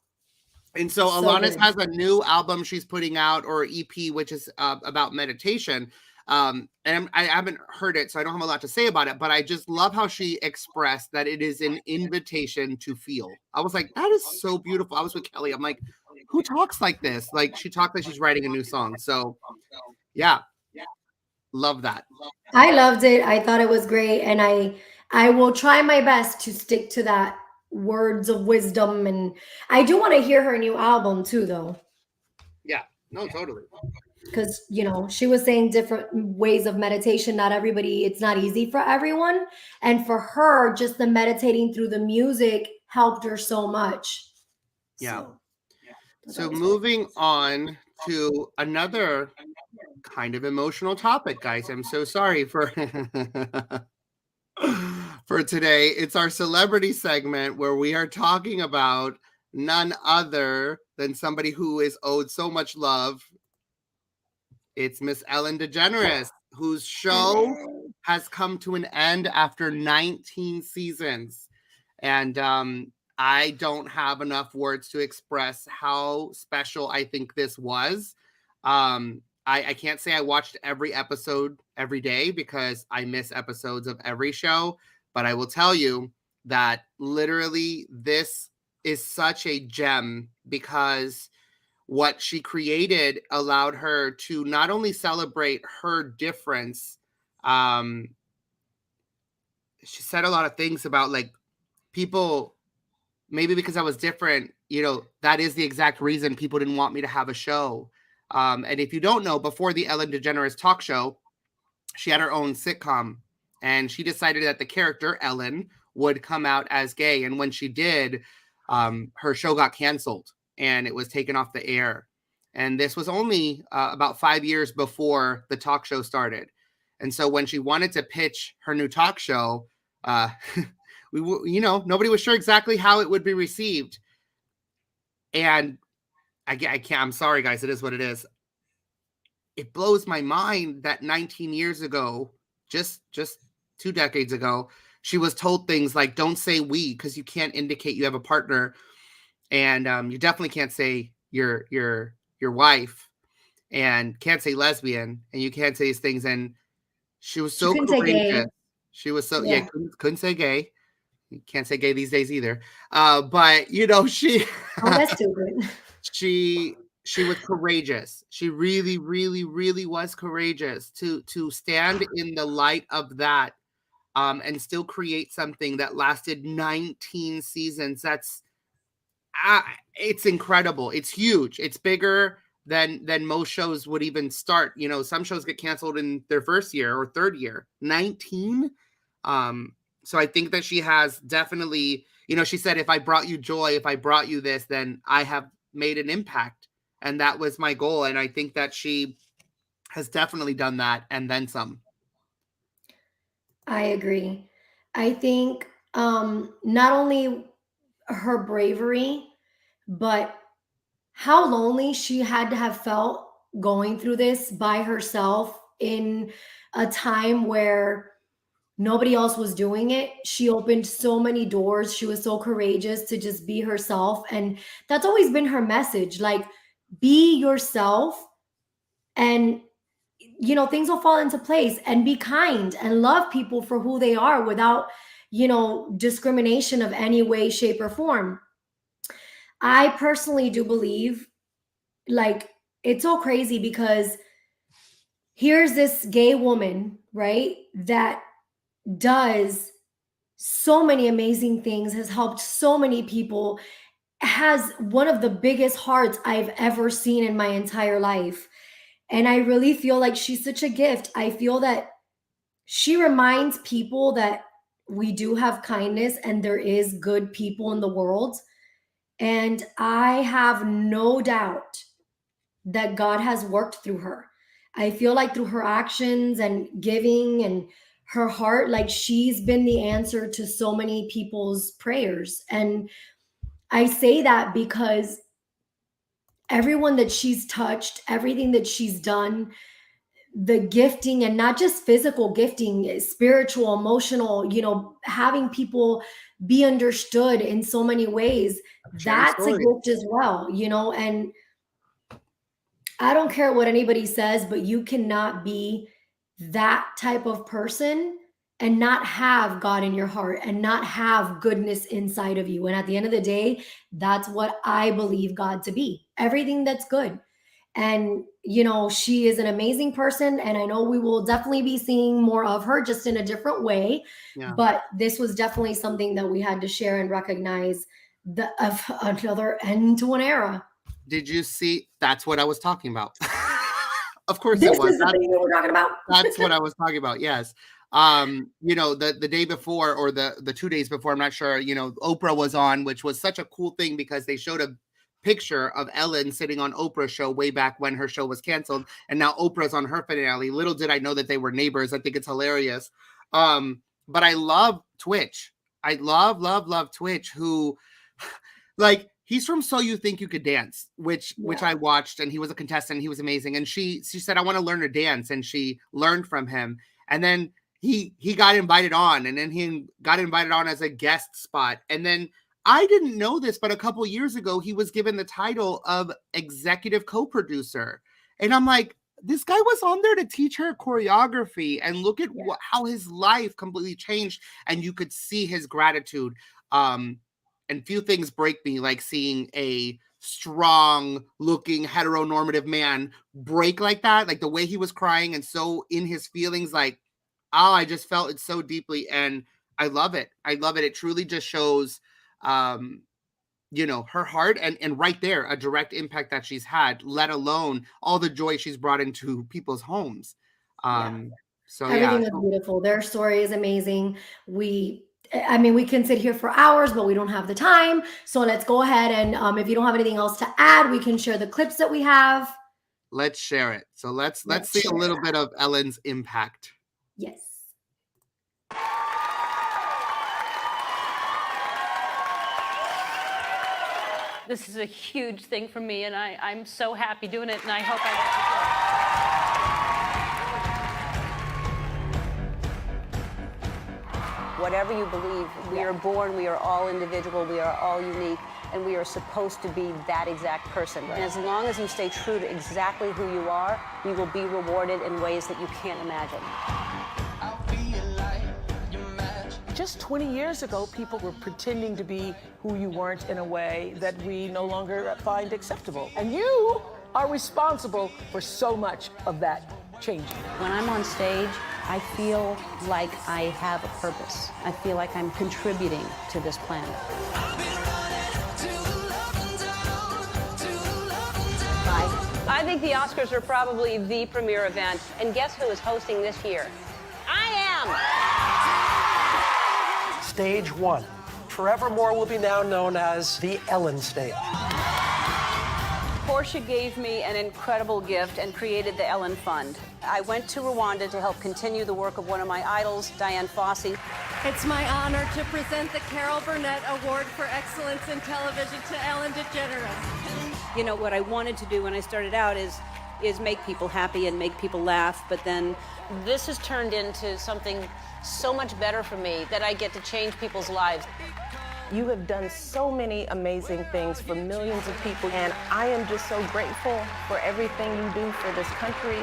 Speaker 1: And so
Speaker 2: So
Speaker 1: Alanis
Speaker 2: good.
Speaker 1: has a new album she's putting out, or EP, which is about meditation. And I haven't heard it, so I don't have a lot to say about it, but I just love how she expressed that it is an invitation to feel. I was like, that is so beautiful. I was with Kelly. I'm like, who talks like this? Like she talks like she's writing a new song. So yeah, love that.
Speaker 2: I loved it. I thought it was great. And I will try my best to stick to that words of wisdom. And I do want to hear her new album too, though.
Speaker 1: Yeah, no, totally.
Speaker 2: Because, you know, she was saying different ways of meditation. Not everybody, it's not easy for everyone. And for her, just the meditating through the music helped her so much.
Speaker 1: Yeah.
Speaker 2: So
Speaker 1: So moving on to another kind of emotional topic, guys. I'm so sorry for for today. It's our celebrity segment where we are talking about none other than somebody who is owed so much love. It's Miss Ellen DeGeneres, whose show has come to an end after 19 seasons. And I don't have enough words to express how special I think this was. I can't say I watched every episode every day because I miss episodes of every show, but I will tell you that literally this is such a gem because what she created allowed her to not only celebrate her difference. She said a lot of things about like people, maybe because I was different, you know, that is the exact reason people didn't want me to have a show. And if you don't know, before the Ellen DeGeneres talk show, she had her own sitcom and she decided that the character Ellen would come out as gay. And when she did, her show got canceled and it was taken off the air. And this was only about 5 years before the talk show started. And so when she wanted to pitch her new talk show, nobody was sure exactly how it would be received. And I can't, I'm sorry, guys. It is what it is. It blows my mind that 19 years ago, just 2 decades ago, she was told things like, don't say we, because you can't indicate you have a partner. And you definitely can't say your wife, and can't say lesbian, and you can't say these things. And she was so courageous. She was so, couldn't say gay. You can't say gay these days either. But, you know, she...
Speaker 2: Oh, that's stupid.
Speaker 1: She was courageous. She really, really, really was courageous to stand in the light of that and still create something that lasted 19 seasons. That's it's incredible. It's huge. It's bigger than most shows would even start. You know, some shows get canceled in their first year or third year. 19. So I think that she has definitely she said, if I brought you joy, if I brought you this, then I have made an impact. And that was my goal. And I think that she has definitely done that and then some.
Speaker 2: I agree. I think not only her bravery, but how lonely she had to have felt going through this by herself in a time where nobody else was doing it. She opened so many doors. She was so courageous to just be herself. And that's always been her message, like, be yourself, and things will fall into place, and be kind and love people for who they are without discrimination of any way, shape, or form. I personally do believe, like, it's so crazy because here's this gay woman, right, that does so many amazing things, has helped so many people, has one of the biggest hearts I've ever seen in my entire life. And I really feel like she's such a gift. I feel that she reminds people that we do have kindness and there is good people in the world. And I have no doubt that God has worked through her. I feel like through her actions and giving and her heart, like, she's been the answer to so many people's prayers. And I say that because everyone that she's touched, everything that she's done, the gifting, and not just physical gifting, spiritual, emotional, having people be understood in so many ways, that's a gift as well, and I don't care what anybody says, but you cannot be that type of person and not have God in your heart and not have goodness inside of you. And at the end of the day, that's what I believe God to be. Everything that's good. And, she is an amazing person. And I know we will definitely be seeing more of her, just in a different way. Yeah. But this was definitely something that we had to share and recognize of another end to an era.
Speaker 1: Did you see? That's what I was talking about. Of course
Speaker 2: this
Speaker 1: it was.
Speaker 2: Is the thing that we're talking about.
Speaker 1: That's what I was talking about. Yes. The day before, or the 2 days before, I'm not sure, Oprah was on, which was such a cool thing because they showed a picture of Ellen sitting on Oprah's show way back when her show was canceled. And now Oprah's on her finale. Little did I know that they were neighbors. I think it's hilarious. But I love Twitch. I love Twitch, who, like, he's from So You Think You Could Dance, which I watched, and he was a contestant. He was amazing. And she said, I want to learn to dance. And she learned from him. And then he got invited on, and then he got invited on as a guest spot. And then I didn't know this, but a couple years ago, he was given the title of executive co-producer. And I'm like, this guy was on there to teach her choreography, and look at how his life completely changed. And you could see his gratitude. And few things break me like seeing a strong looking heteronormative man break like that, like the way he was crying and so in his feelings, like, I just felt it so deeply. And I love it. It truly just shows, her heart, and right there, a direct impact that she's had, let alone all the joy she's brought into people's homes. So
Speaker 2: everything is beautiful. Their story is amazing. We can sit here for hours, but we don't have the time. So let's go ahead and if you don't have anything else to add, we can share the clips that we have.
Speaker 1: Let's share it. So let's see a little bit of Ellen's impact.
Speaker 2: Yes.
Speaker 6: This is a huge thing for me, and I'm so happy doing it, and I hope I
Speaker 7: Whatever you believe, we are born, we are all individual, we are all unique, and we are supposed to be that exact person. And as long as you stay true to exactly who you are, you will be rewarded in ways that you can't imagine.
Speaker 8: Just 20 years ago, people were pretending to be who you weren't in a way that we no longer find acceptable. And you are responsible for so much of that changing.
Speaker 7: When I'm on stage, I feel like I have a purpose. I feel like I'm contributing to this planet.
Speaker 6: I think the Oscars are probably the premier event, and guess who is hosting this year? I am!
Speaker 9: Stage one, forevermore will be now known as the Ellen State.
Speaker 7: Portia gave me an incredible gift and created the Ellen Fund. I went to Rwanda to help continue the work of one of my idols, Diane Fossey.
Speaker 10: It's my honor to present the Carol Burnett Award for Excellence in Television to Ellen DeGeneres.
Speaker 7: You know, what I wanted to do when I started out is make people happy and make people laugh, but then this has turned into something so much better for me that I get to change people's lives.
Speaker 11: You have done so many amazing things for millions of people, and I am just so grateful for everything you do for this country.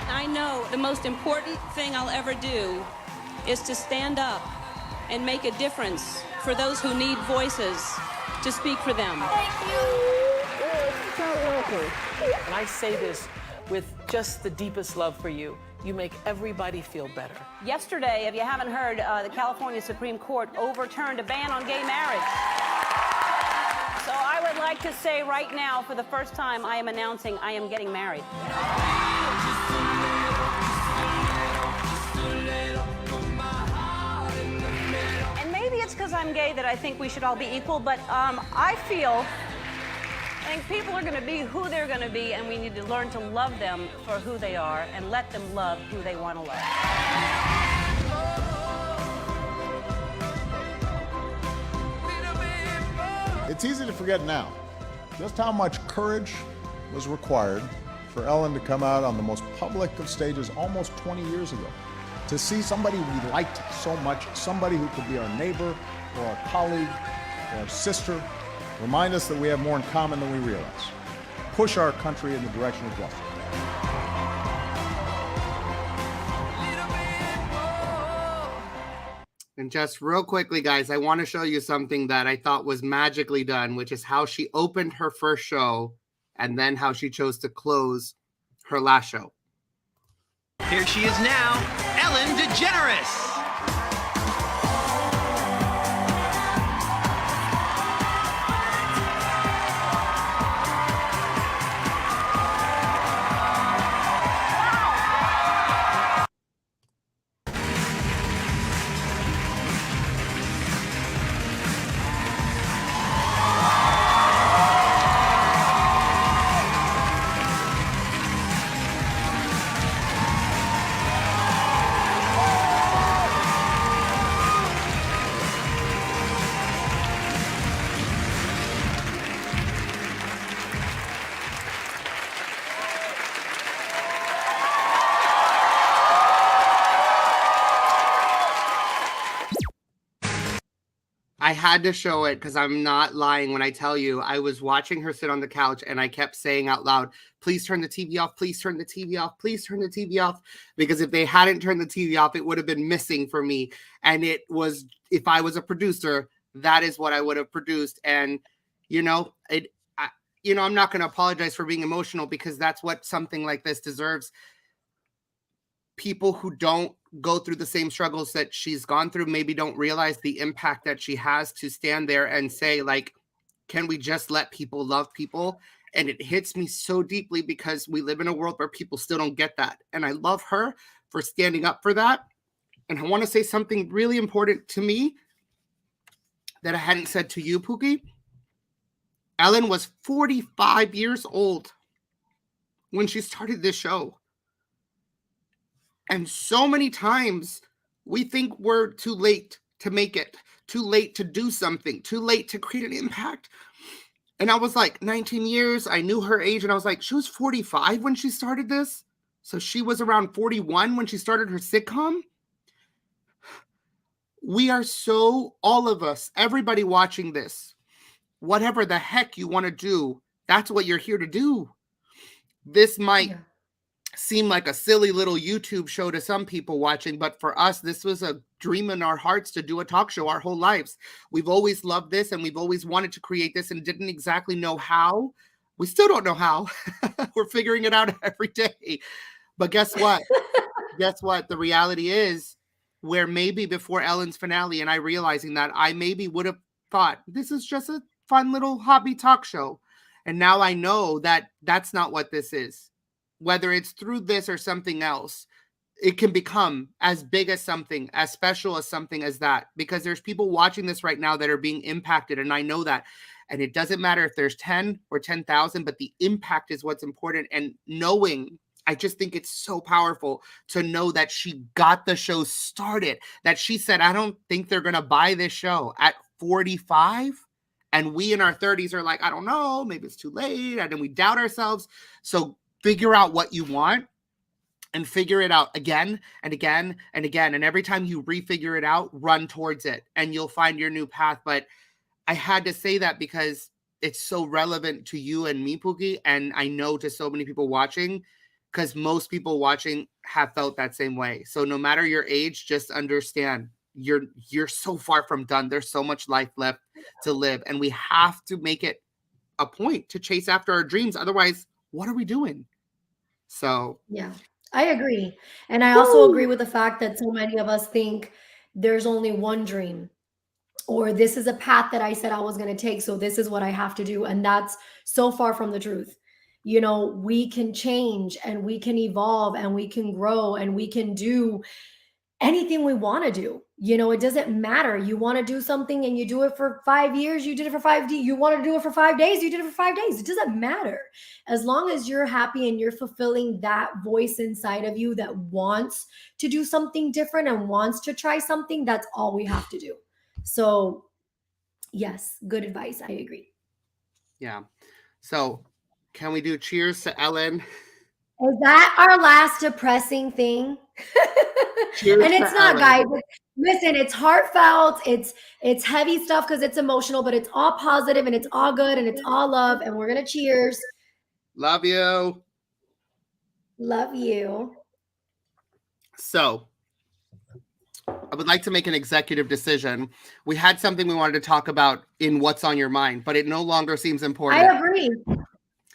Speaker 10: I know the most important thing I'll ever do is to stand up and make a difference for those who need voices to speak for them.
Speaker 11: Thank you. So welcome.
Speaker 8: And I say this with just the deepest love for you. You make everybody feel better.
Speaker 7: Yesterday, if you haven't heard, the California Supreme Court overturned a ban on gay marriage. So I would like to say right now, for the first time, I am announcing I am getting married. And maybe it's because I'm gay that I think we should all be equal, but I think people are going to be who they're going to be, and we need to learn to love them for who they are and let them love who they want to love.
Speaker 12: It's easy to forget now just how much courage was required for Ellen to come out on the most public of stages almost 20 years ago. To see somebody we liked so much, somebody who could be our neighbor or our colleague or our sister, remind us that we have more in common than we realize. Push our country in the direction of justice.
Speaker 1: And just real quickly, guys, I want to show you something that I thought was magically done, which is how she opened her first show and then how she chose to close her last show.
Speaker 13: Here she is now, Ellen DeGeneres.
Speaker 1: I had to show it because I'm not lying when I tell you I was watching her sit on the couch and I kept saying out loud, please turn the TV off, please turn the TV off, please turn the TV off. Because if they hadn't turned the TV off, it would have been missing for me. And it was, if I was a producer, that is what I would have produced. And, you know, I'm not going to apologize for being emotional because that's what something like this deserves. People who don't go through the same struggles that she's gone through maybe don't realize the impact that she has to stand there and say, like, can we just let people love people? And it hits me so deeply because we live in a world where people still don't get that. And I love her for standing up for that. And I want to say something really important to me that I hadn't said to you, Pookie. Ellen was 45 years old when she started this show. And so many times we think we're too late to make it, too late to do something, too late to create an impact. And I was like, 19 years, I knew her age, and I was like, she was 45 when she started this. So she was around 41 when she started her sitcom. We are so, all of us, everybody watching this, whatever the heck you want to do, that's what you're here to do. This might seem like a silly little YouTube show to some people watching, but for us, this was a dream in our hearts to do a talk show our whole lives. We've always loved this and we've always wanted to create this and didn't exactly know how. We still don't know how. We're figuring it out every day. But guess what? Guess what? The reality is, where maybe before Ellen's finale and I realizing that, I maybe would have thought this is just a fun little hobby talk show. And now I know that that's not what this is. Whether it's through this or something else, it can become as big as something, as special as something as that, because there's people watching this right now that are being impacted. And I know that. And it doesn't matter if there's 10 or 10,000, but the impact is what's important. And knowing, I just think it's so powerful to know that she got the show started, that she said, I don't think they're going to buy this show at 45. And we in our 30s are like, I don't know, maybe it's too late. And then we doubt ourselves. So figure out what you want. And figure it out again and again and again. And every time you refigure it out, run towards it and you'll find your new path. But I had to say that because it's so relevant to you and me, Pookie. And I know to so many people watching, because most people watching have felt that same way. So no matter your age, just understand you're so far from done. There's so much life left to live. And we have to make it a point to chase after our dreams. Otherwise, what are we doing? So
Speaker 2: yeah. I agree. And I also agree with the fact that so many of us think there's only one dream, or this is a path that I said I was going to take, so this is what I have to do. And that's so far from the truth. You know, we can change and we can evolve and we can grow and we can do anything we want to do. You know, it doesn't matter. You want to do something and you do it for 5 years, you did it for 5 days. You want to do it for 5 days, you did it for 5 days. It doesn't matter. As long as you're happy and you're fulfilling that voice inside of you that wants to do something different and wants to try something, that's all we have to do. So yes, good advice. I agree.
Speaker 1: Yeah. So can we do cheers to Ellen?
Speaker 2: Is that our last depressing thing?
Speaker 1: Cheers
Speaker 2: and it's
Speaker 1: to
Speaker 2: not,
Speaker 1: Ellen.
Speaker 2: guys. Listen, it's heartfelt. It's heavy stuff because it's emotional, but it's all positive and it's all good and it's all love. And we're gonna cheers.
Speaker 1: Love you.
Speaker 2: Love you.
Speaker 1: So I would like to make an executive decision. We had something we wanted to talk about in What's on Your Mind, but it no longer seems important.
Speaker 2: I agree.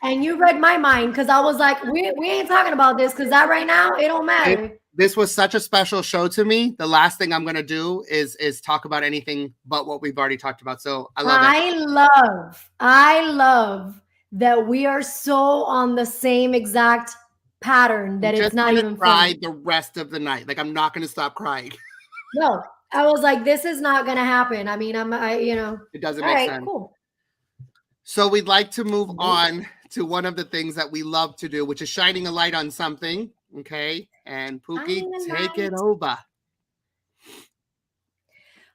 Speaker 2: And you read my mind because I was like, we ain't talking about this because that right now, it don't matter.
Speaker 1: This was such a special show to me. The last thing I'm going to do is talk about anything but what we've already talked about. So I love it.
Speaker 2: I love that we are so on the same exact pattern that it's not even
Speaker 1: cry
Speaker 2: funny.
Speaker 1: the rest of the night. Like I'm not going to stop crying.
Speaker 2: No, I was like, this is not going to happen. I mean,
Speaker 1: it doesn't make sense.
Speaker 2: Cool.
Speaker 1: So we'd like to move on to one of the things that we love to do, which is shining a light on something. Okay. And Pookie, take it over.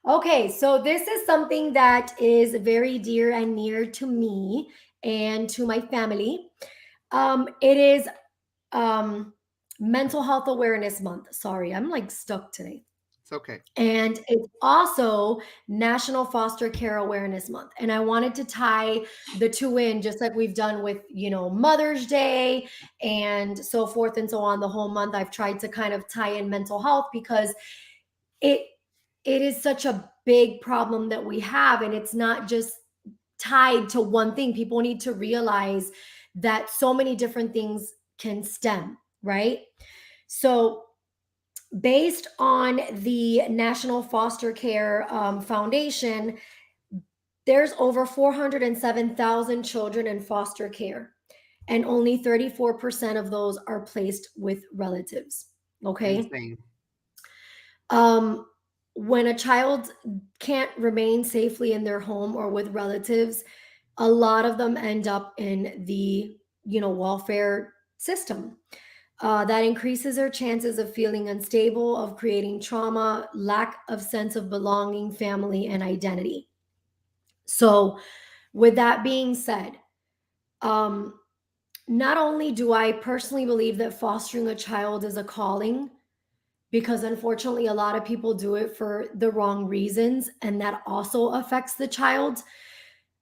Speaker 2: Okay. So this is something that is very dear and near to me and to my family. It is Mental Health Awareness Month. Sorry, I'm like stuck today.
Speaker 1: It's okay.
Speaker 2: And it's also National Foster Care Awareness Month. And I wanted to tie the two in, just like we've done with, Mother's Day and so forth and so on. The whole month, I've tried to kind of tie in mental health because it is such a big problem that we have. And it's not just tied to one thing. People need to realize that so many different things can stem, right? So based on the National Foster Care Foundation, there's over 407,000 children in foster care, and only 34% of those are placed with relatives. Okay.
Speaker 1: Insane.
Speaker 2: When a child can't remain safely in their home or with relatives, a lot of them end up in the, welfare system. That increases their chances of feeling unstable, of creating trauma, lack of sense of belonging, family, and identity. So with that being said, not only do I personally believe that fostering a child is a calling, because unfortunately a lot of people do it for the wrong reasons, and that also affects the child.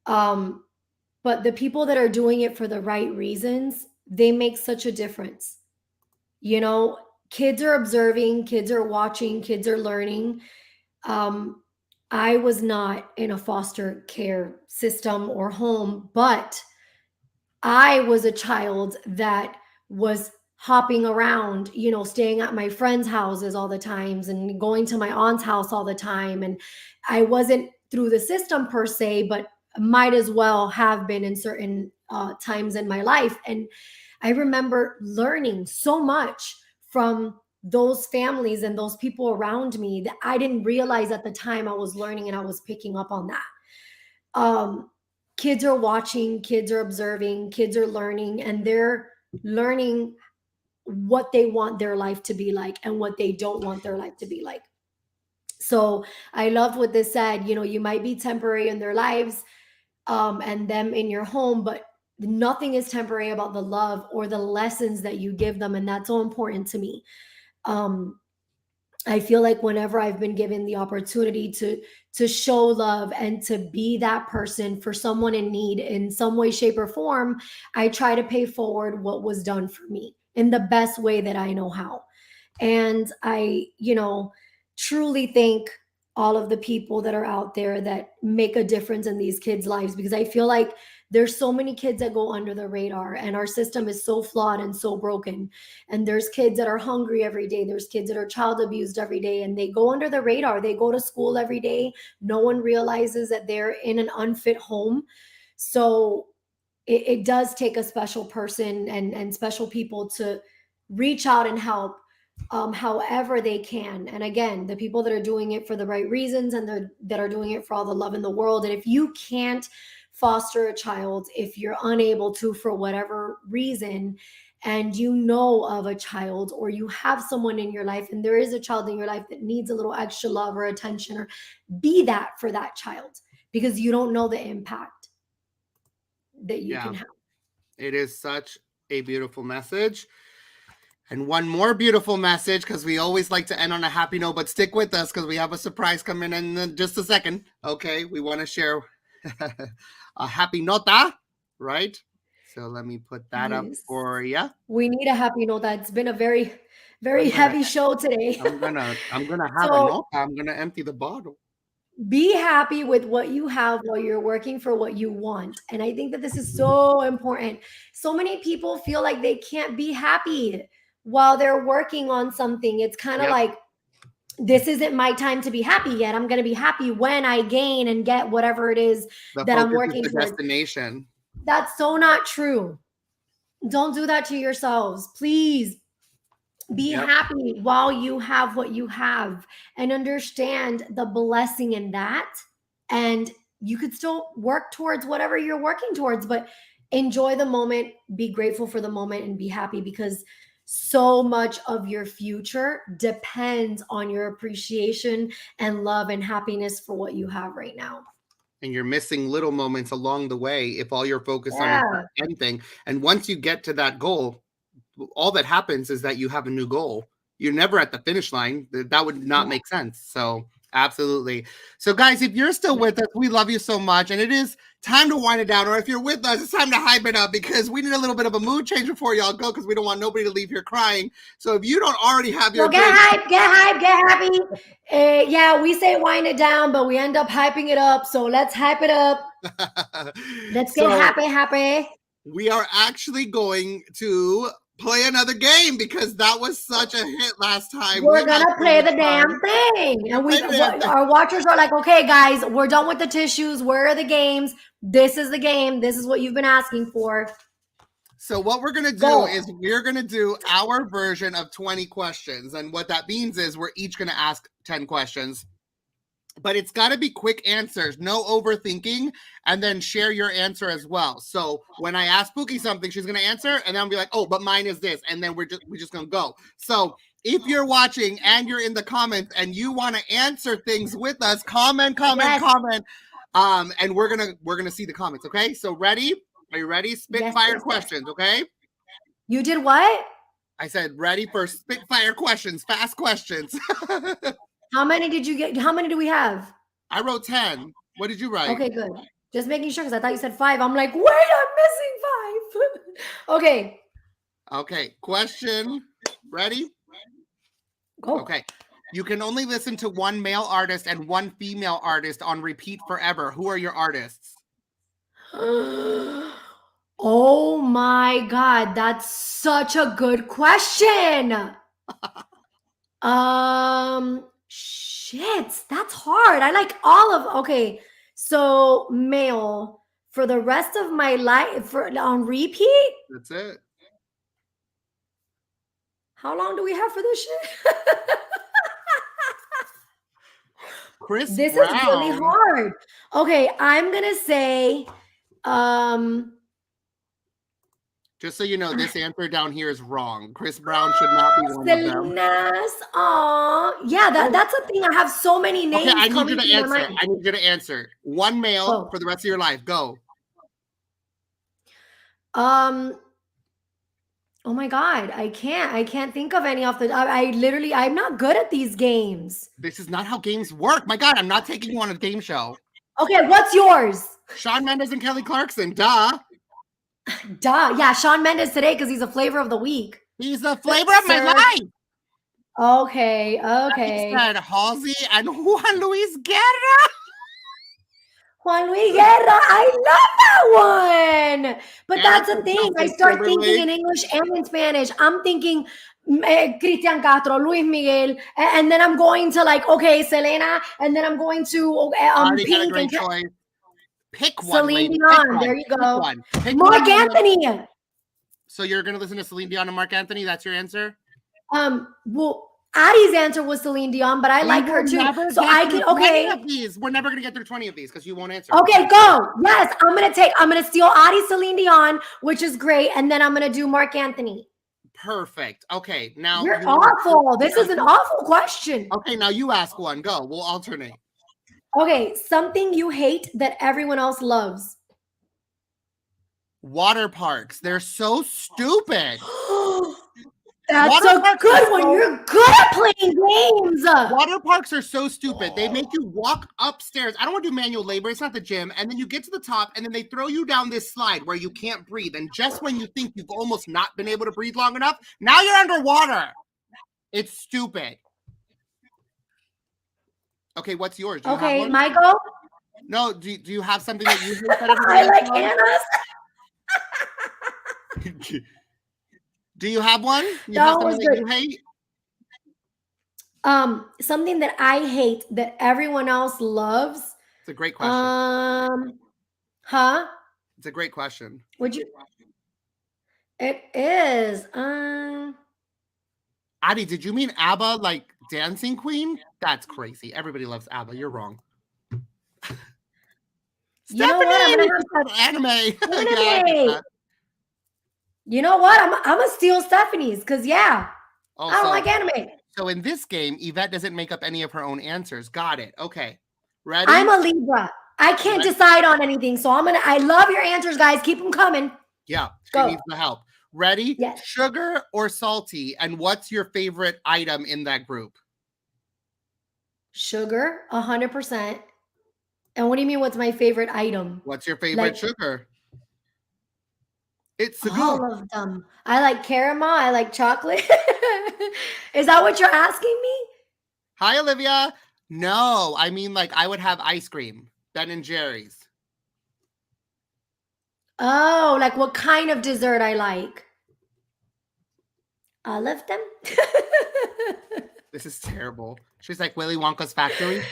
Speaker 2: But the people that are doing it for the right reasons, they make such a difference. Kids are observing, kids are watching, kids are learning. I was not in a foster care system or home, but I was a child that was hopping around, staying at my friends' houses all the times and going to my aunt's house all the time. And I wasn't through the system per se, but might as well have been in certain times in my life. And I remember learning so much from those families and those people around me that I didn't realize at the time I was learning and I was picking up on that. Kids are watching, kids are observing, kids are learning, and they're learning what they want their life to be like and what they don't want their life to be like. So I loved what this said. You know, you might be temporary in their lives and them in your home, but nothing is temporary about the love or the lessons that you give them. And that's so important to me. I feel like whenever I've been given the opportunity to show love and to be that person for someone in need in some way, shape, or form, I try to pay forward what was done for me in the best way that I know how. And I, you know, truly thank all of the people that are out there that make a difference in these kids' lives, because I feel like there's so many kids that go under the radar and our system is so flawed and so broken. And there's kids that are hungry every day. There's kids that are child abused every day and they go under the radar. They go to school every day. No one realizes that they're in an unfit home. So it does take a special person and special people to reach out and help however they can. And again, the people that are doing it for the right reasons and that are doing it for all the love in the world. And if you can't foster a child, if you're unable to for whatever reason, and you know of a child or you have someone in your life and there is a child in your life that needs a little extra love or attention, or be that for that child, because you don't know the impact that you can have.
Speaker 1: It is such a beautiful message. And one more beautiful message, because we always like to end on a happy note, but stick with us because we have a surprise coming in just a second. Okay, we want to share a happy nota, right? So let me put that up for you.
Speaker 2: We need a happy nota. It's been a very, very heavy show today.
Speaker 1: I'm gonna have a nota. I'm gonna empty the bottle.
Speaker 2: Be happy with what you have while you're working for what you want. And I think that this is so important. So many people feel like they can't be happy while they're working on something. It's kind of like, this isn't my time to be happy yet. I'm going to be happy when I gain and get whatever it is that I'm working towards.
Speaker 1: Destination.
Speaker 2: That's so not true. Don't do that to yourselves. Please be happy while you have what you have and understand the blessing in that. And you could still work towards whatever you're working towards, but enjoy the moment, be grateful for the moment, and be happy, because so much of your future depends on your appreciation and love and happiness for what you have right now.
Speaker 1: And you're missing little moments along the way if all you're focused on is anything. And once you get to that goal, all that happens is that you have a new goal. You're never at the finish line. That would not make sense. So absolutely. So guys, if you're still with us, we love you so much. And it is time to wind it down. Or if you're with us, it's time to hype it up, because we need a little bit of a mood change before y'all go, because we don't want nobody to leave here crying. So if you don't already have your
Speaker 2: get happy. Yeah, we say wind it down, but we end up hyping it up. So let's hype it up. Let's get happy.
Speaker 1: We are actually going to play another game, because that was such a hit last time.
Speaker 2: We're gonna play the damn thing. And our watchers are like, okay, guys, we're done with the tissues. Where are the games? This is the game. This is what you've been asking for.
Speaker 1: So what we're going to do is we're going to do our version of 20 questions. And what that means is we're each going to ask 10 questions. But it's got to be quick answers, no overthinking, and then share your answer as well. So when I ask Pookie something, she's going to answer, and then I'll be like, oh, but mine is this. And then we're just going to go. So if you're watching and you're in the comments and you want to answer things with us, comment. And we're going to see the comments. Okay. So ready? Are you ready? Spitfire questions. Okay.
Speaker 2: You did what?
Speaker 1: I said, ready for spitfire questions, fast questions.
Speaker 2: How many did you get? How many do we have?
Speaker 1: I wrote 10. What did you write?
Speaker 2: Okay, good. Just making sure, because I thought you said 5. I'm like, wait, I'm missing 5. Okay.
Speaker 1: Okay. Question. Ready?
Speaker 2: Go.
Speaker 1: Okay. You can only listen to one male artist and one female artist on repeat forever. Who are your artists?
Speaker 2: Oh my God. That's such a good question. Shit, that's hard. I like all of, okay. So male for the rest of my life on repeat.
Speaker 1: That's it.
Speaker 2: How long do we have for this shit?
Speaker 1: Chris
Speaker 2: This
Speaker 1: Brown.
Speaker 2: is really hard. Okay, I'm gonna say,
Speaker 1: Just so you know, this answer down here is wrong. Chris Brown should not be one of them.
Speaker 2: Selena's. Aw, yeah, that's a thing. I have so many names.
Speaker 1: Okay, I need you
Speaker 2: coming
Speaker 1: to
Speaker 2: through my
Speaker 1: answer.
Speaker 2: mind.
Speaker 1: I need you to answer. One male
Speaker 2: Go.
Speaker 1: for the rest of your life. Go.
Speaker 2: Oh my God, I can't think of any off the. I'm not good at these games.
Speaker 1: This is not how games work. My God, I'm not taking you on a game show.
Speaker 2: Okay, what's yours?
Speaker 1: Shawn Mendes and Kelly Clarkson. Duh.
Speaker 2: Duh. Yeah, Shawn Mendes today because he's a flavor of the week.
Speaker 1: He's the flavor of my
Speaker 2: Sir.
Speaker 1: life.
Speaker 2: Okay.
Speaker 1: I said Halsey and Juan Luis Guerra.
Speaker 2: Juan Luis Guerra, I love that one. But that's the thing. I start thinking in English and in Spanish. I'm thinking Cristian Castro, Luis Miguel, and then I'm going to like, okay, Selena, and then I'm going to
Speaker 1: Already got a
Speaker 2: Pink
Speaker 1: great
Speaker 2: and
Speaker 1: choice. Pick one.
Speaker 2: Celine
Speaker 1: lady.
Speaker 2: Dion.
Speaker 1: Pick
Speaker 2: There you
Speaker 1: one.
Speaker 2: go.
Speaker 1: Pick one. Pick
Speaker 2: Mark
Speaker 1: one.
Speaker 2: Anthony.
Speaker 1: So you're gonna listen to Celine Dion and Mark Anthony? That's your answer?
Speaker 2: Well, Addie's answer was Celine Dion, but I like her too. So I can
Speaker 1: Of these. We're never gonna get through 20 of these because you won't answer.
Speaker 2: Okay, go. Yes, I'm gonna steal Addie Celine Dion, which is great, and then I'm gonna do Mark Anthony.
Speaker 1: Perfect. Okay, now
Speaker 2: You're awful. This is an awful question.
Speaker 1: Okay, now you ask one. Go. We'll alternate.
Speaker 2: Okay, something you hate that everyone else loves.
Speaker 1: Water parks. They're so stupid.
Speaker 2: That's
Speaker 1: Water
Speaker 2: a
Speaker 1: parks
Speaker 2: good
Speaker 1: are
Speaker 2: one.
Speaker 1: so-
Speaker 2: You're good at playing games.
Speaker 1: Water parks are so stupid. They make you walk upstairs. I don't want to do manual labor. It's not the gym. And then you get to the top and then they throw you down this slide where you can't breathe. And just when you think you've almost not been able to breathe long enough, now you're underwater. It's stupid. Okay, what's yours? Do you have
Speaker 2: Okay,
Speaker 1: one?
Speaker 2: my go.
Speaker 1: No, do you have something that you hate that
Speaker 2: I
Speaker 1: everybody
Speaker 2: like
Speaker 1: else loves?
Speaker 2: Anna's.
Speaker 1: Do you have one? You
Speaker 2: That
Speaker 1: have
Speaker 2: was
Speaker 1: something that
Speaker 2: good.
Speaker 1: you hate?
Speaker 2: Something that I hate that everyone else loves.
Speaker 1: It's a great question.
Speaker 2: Huh?
Speaker 1: It's a great question.
Speaker 2: Would you? It is.
Speaker 1: Addie, did you mean ABBA like Dancing Queen? That's crazy. Everybody loves ABBA. You're wrong.
Speaker 2: You know what? I'm gonna have
Speaker 1: Stephanie! Anime.
Speaker 2: Anime.
Speaker 1: Yeah, I get that.
Speaker 2: You know what? I'm gonna steal Stephanie's because I don't like anime.
Speaker 1: So in this game, Yvette doesn't make up any of her own answers. Got it. Okay. Ready?
Speaker 2: I'm a Libra. I can't decide on anything, so I love your answers, guys. Keep them coming.
Speaker 1: Yeah. She
Speaker 2: Go.
Speaker 1: needs the help. Ready?
Speaker 2: Yes.
Speaker 1: Sugar or salty? And what's your favorite item in that group?
Speaker 2: Sugar, 100%. And what do you mean? What's my favorite item?
Speaker 1: What's your favorite
Speaker 2: Like-
Speaker 1: sugar? It's
Speaker 2: All
Speaker 1: Sagoo.
Speaker 2: of them. I like caramel. I like chocolate. Is that what you're asking me?
Speaker 1: Hi, Olivia. No, I mean like I would have ice cream. Ben and Jerry's.
Speaker 2: Oh, like what kind of dessert I like? All of them.
Speaker 1: This is terrible. She's like Willy Wonka's factory.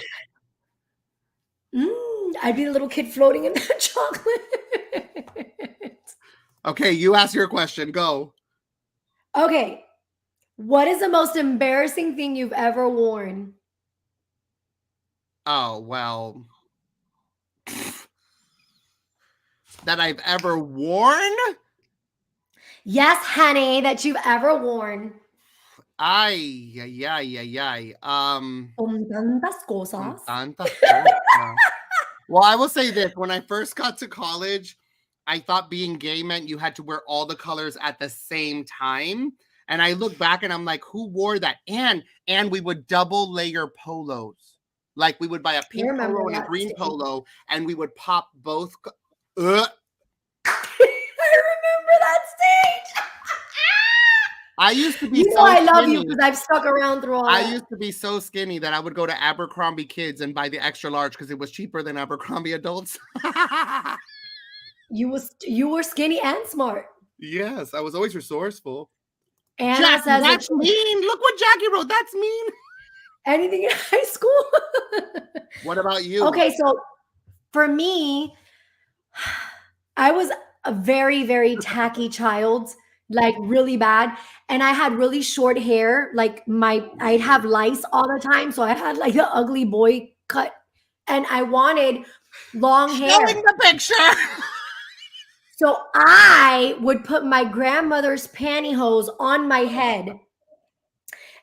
Speaker 2: I'd be the little kid floating in that chocolate.
Speaker 1: Okay, you ask your question. Go.
Speaker 2: Okay. What is the most embarrassing thing you've ever worn?
Speaker 1: Oh, well. That I've ever worn?
Speaker 2: Yes, honey, that you've ever worn.
Speaker 1: Ay.
Speaker 2: Con tantas cosas.
Speaker 1: Tantas cosas. Well, I will say this. When I first got to college, I thought being gay meant you had to wear all the colors at the same time. And I look back and I'm like, who wore that? And we would double layer polos. Like we would buy a pink
Speaker 2: remember
Speaker 1: polo and a
Speaker 2: that
Speaker 1: green
Speaker 2: too.
Speaker 1: polo, and we would pop both.
Speaker 2: I remember that stage.
Speaker 1: I used to be
Speaker 2: You know
Speaker 1: so
Speaker 2: I love you
Speaker 1: skinny.
Speaker 2: because I've stuck around through all
Speaker 1: I
Speaker 2: that.
Speaker 1: used to be so skinny that I would go to Abercrombie Kids and buy the extra large because it was cheaper than Abercrombie adults.
Speaker 2: You were skinny and smart.
Speaker 1: Yes, I was always resourceful.
Speaker 2: Anna
Speaker 1: Jackie,
Speaker 2: says
Speaker 1: that's
Speaker 2: that
Speaker 1: mean. Look what Jackie wrote. That's mean.
Speaker 2: anything in high school.
Speaker 1: What about you?
Speaker 2: Okay, so for me, I was a very, very tacky child. like really bad. And I had really short hair. Like I'd have lice all the time. So I had like the ugly boy cut and I wanted long hair.
Speaker 1: Showing the picture.
Speaker 2: So I would put my grandmother's pantyhose on my head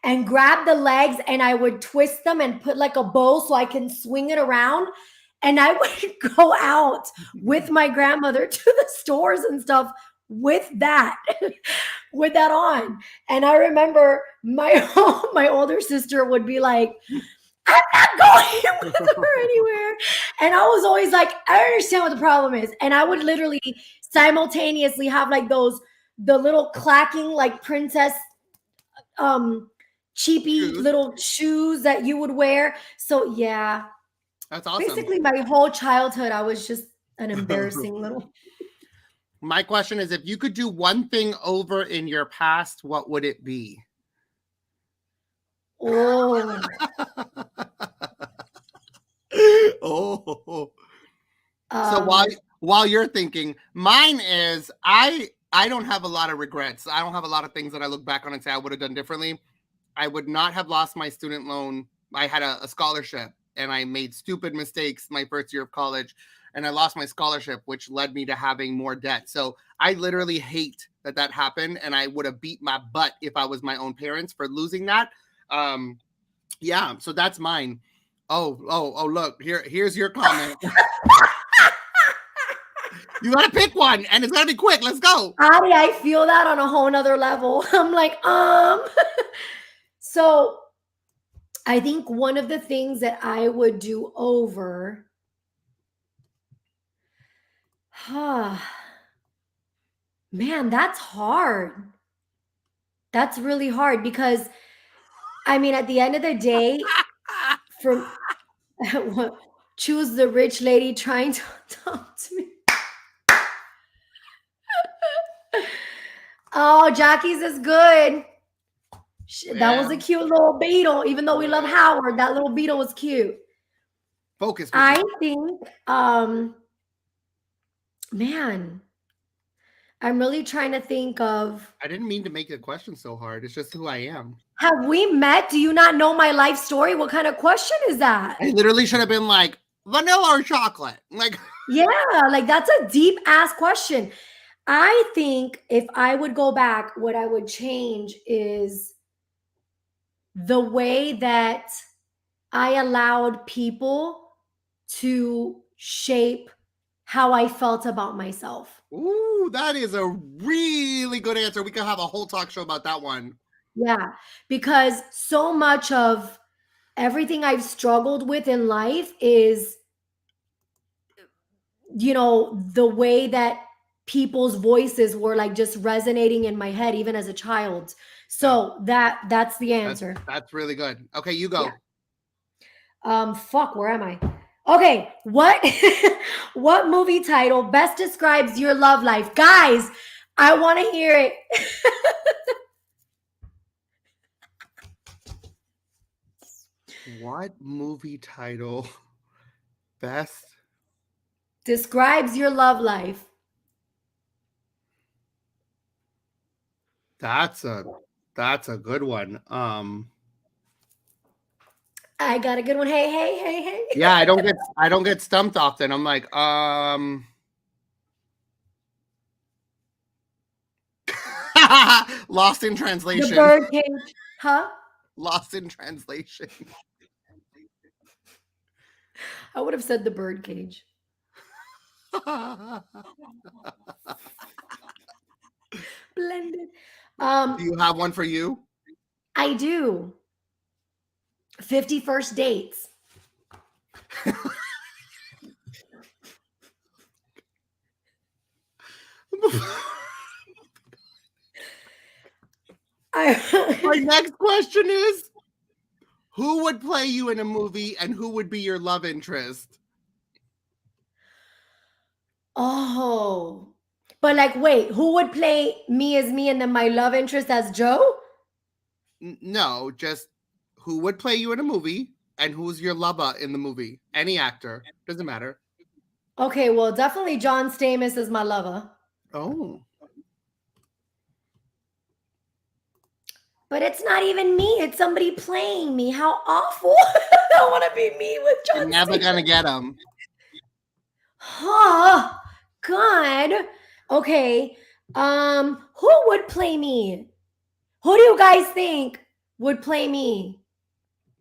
Speaker 2: and grab the legs and I would twist them and put like a bow so I can swing it around. And I would go out with my grandmother to the stores and stuff with that on. And I remember my older sister would be like, I'm not going with her anywhere. And I was always like, I don't understand what the problem is. And I would literally simultaneously have like the little clacking like princess cheapy little shoes that you would wear. So yeah.
Speaker 1: That's awesome.
Speaker 2: Basically my whole childhood, I was just an embarrassing little.
Speaker 1: My question is, if you could do one thing over in your past, what would it be?
Speaker 2: Oh.
Speaker 1: Oh. So while you're thinking, mine is I don't have a lot of regrets. I don't have a lot of things that I look back on and say I would have done differently. I would not have lost my student loan. I had a scholarship and I made stupid mistakes my first year of college and I lost my scholarship, which led me to having more debt. So I literally hate that happened. And I would have beat my butt if I was my own parents for losing that. Yeah, so that's mine. Oh, look, here's your comment. You gotta pick one and it's gotta be quick. Let's go.
Speaker 2: I feel that on a whole nother level. I'm like, So I think one of the things that I would do over, man, that's hard. That's really hard because, I mean, at the end of the day, choose the rich lady trying to talk to me. Oh, Jackie's is good. That was a cute little beetle. Even though we love Howard, that little beetle was cute.
Speaker 1: Focus.
Speaker 2: I think, man, I'm really trying to think of.
Speaker 1: I didn't mean to make the question so hard. It's just who I am.
Speaker 2: Have we met? Do you not know my life story? What kind of question is that?
Speaker 1: I literally should have been like vanilla or chocolate. Like,
Speaker 2: yeah, like that's a deep ass question. I think if I would go back, what I would change is the way that I allowed people to shape how I felt about myself.
Speaker 1: Ooh, that is a really good answer. We could have a whole talk show about that one.
Speaker 2: Yeah, because so much of everything I've struggled with in life is, the way that people's voices were like just resonating in my head, even as a child. So that's the answer.
Speaker 1: That's really good. Okay, you go.
Speaker 2: Yeah. Where am I? Okay, what what movie title best describes your love life? Guys, I want to hear it.
Speaker 1: What movie title best
Speaker 2: describes your love life?
Speaker 1: That's a good one.
Speaker 2: I got a good one. Hey.
Speaker 1: Yeah, I don't get stumped often. I'm like, Lost in Translation.
Speaker 2: The Birdcage, huh?
Speaker 1: Lost in Translation.
Speaker 2: I would have said The Birdcage. Blended.
Speaker 1: Do you have one for you?
Speaker 2: I do. 50 First Dates.
Speaker 1: My next question is, who would play you in a movie and who would be your love interest?
Speaker 2: Oh. But like, wait, who would play me as me and then my love interest as Joe?
Speaker 1: No, just who would play you in a movie and who's your lover in the movie? Any actor. Doesn't matter.
Speaker 2: Okay, well, definitely John Stamos is my lover.
Speaker 1: Oh.
Speaker 2: But it's not even me. It's somebody playing me. How awful. I don't want to be me with John
Speaker 1: You're never
Speaker 2: Cena.
Speaker 1: going to get him.
Speaker 2: Oh, God. Okay. Who would play me? Who do you guys think would play me?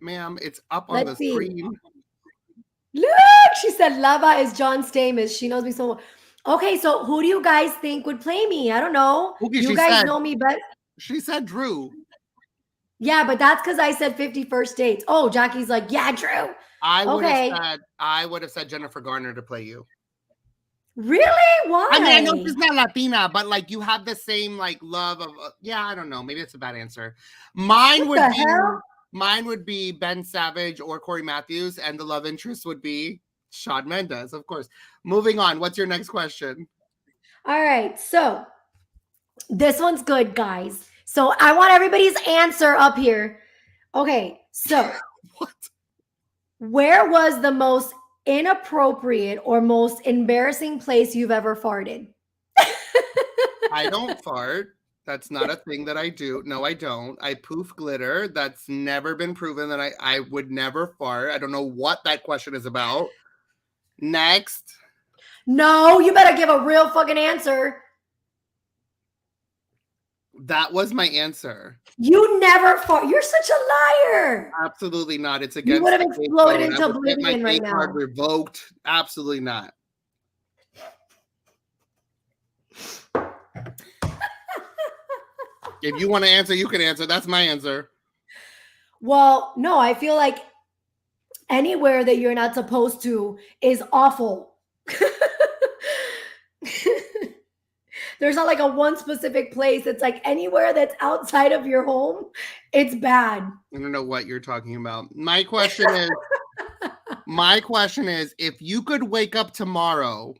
Speaker 1: Ma'am, it's up on the
Speaker 2: Let's see.
Speaker 1: screen.
Speaker 2: Look, she said Lava is John Stamos. She knows me so well. Okay, so who do you guys think would play me? I don't know.
Speaker 1: Okay,
Speaker 2: You
Speaker 1: she
Speaker 2: guys
Speaker 1: said-
Speaker 2: know me better.
Speaker 1: She said Drew.
Speaker 2: Yeah, but that's because I said 51st Dates. Oh, Jackie's like, yeah, Drew.
Speaker 1: I
Speaker 2: Okay.
Speaker 1: would have said Jennifer Garner to play you.
Speaker 2: Really? Why?
Speaker 1: I mean, I know she's not Latina, but like you have the same like love of yeah, I don't know. Maybe it's a bad answer. Mine
Speaker 2: What the hell?
Speaker 1: Mine would be Ben Savage or Corey Matthews, and the love interest would be Shawn Mendes, of course. Moving on. What's your next question?
Speaker 2: All right, so this one's good, guys. So I want everybody's answer up here. Okay, so
Speaker 1: What?
Speaker 2: where was the most inappropriate or most embarrassing place you've ever farted?
Speaker 1: I don't fart. That's not a thing that I do. No, I don't. I poof glitter. That's never been proven that I would never fart. I don't know what that question is about. Next.
Speaker 2: No, you better give a real fucking answer.
Speaker 1: That was my answer.
Speaker 2: You never fart. You're such a liar.
Speaker 1: Absolutely not. It's against
Speaker 2: would have
Speaker 1: the state
Speaker 2: exploded
Speaker 1: code.
Speaker 2: into
Speaker 1: I would get my
Speaker 2: oblivion right
Speaker 1: state card
Speaker 2: now.
Speaker 1: revoked. Absolutely not. If you want to answer, you can answer. That's my answer.
Speaker 2: Well, no, I feel like anywhere that you're not supposed to is awful. There's not like a one specific place. It's like anywhere that's outside of your home, it's bad.
Speaker 1: I don't know what you're talking about. My question is, if you could wake up tomorrow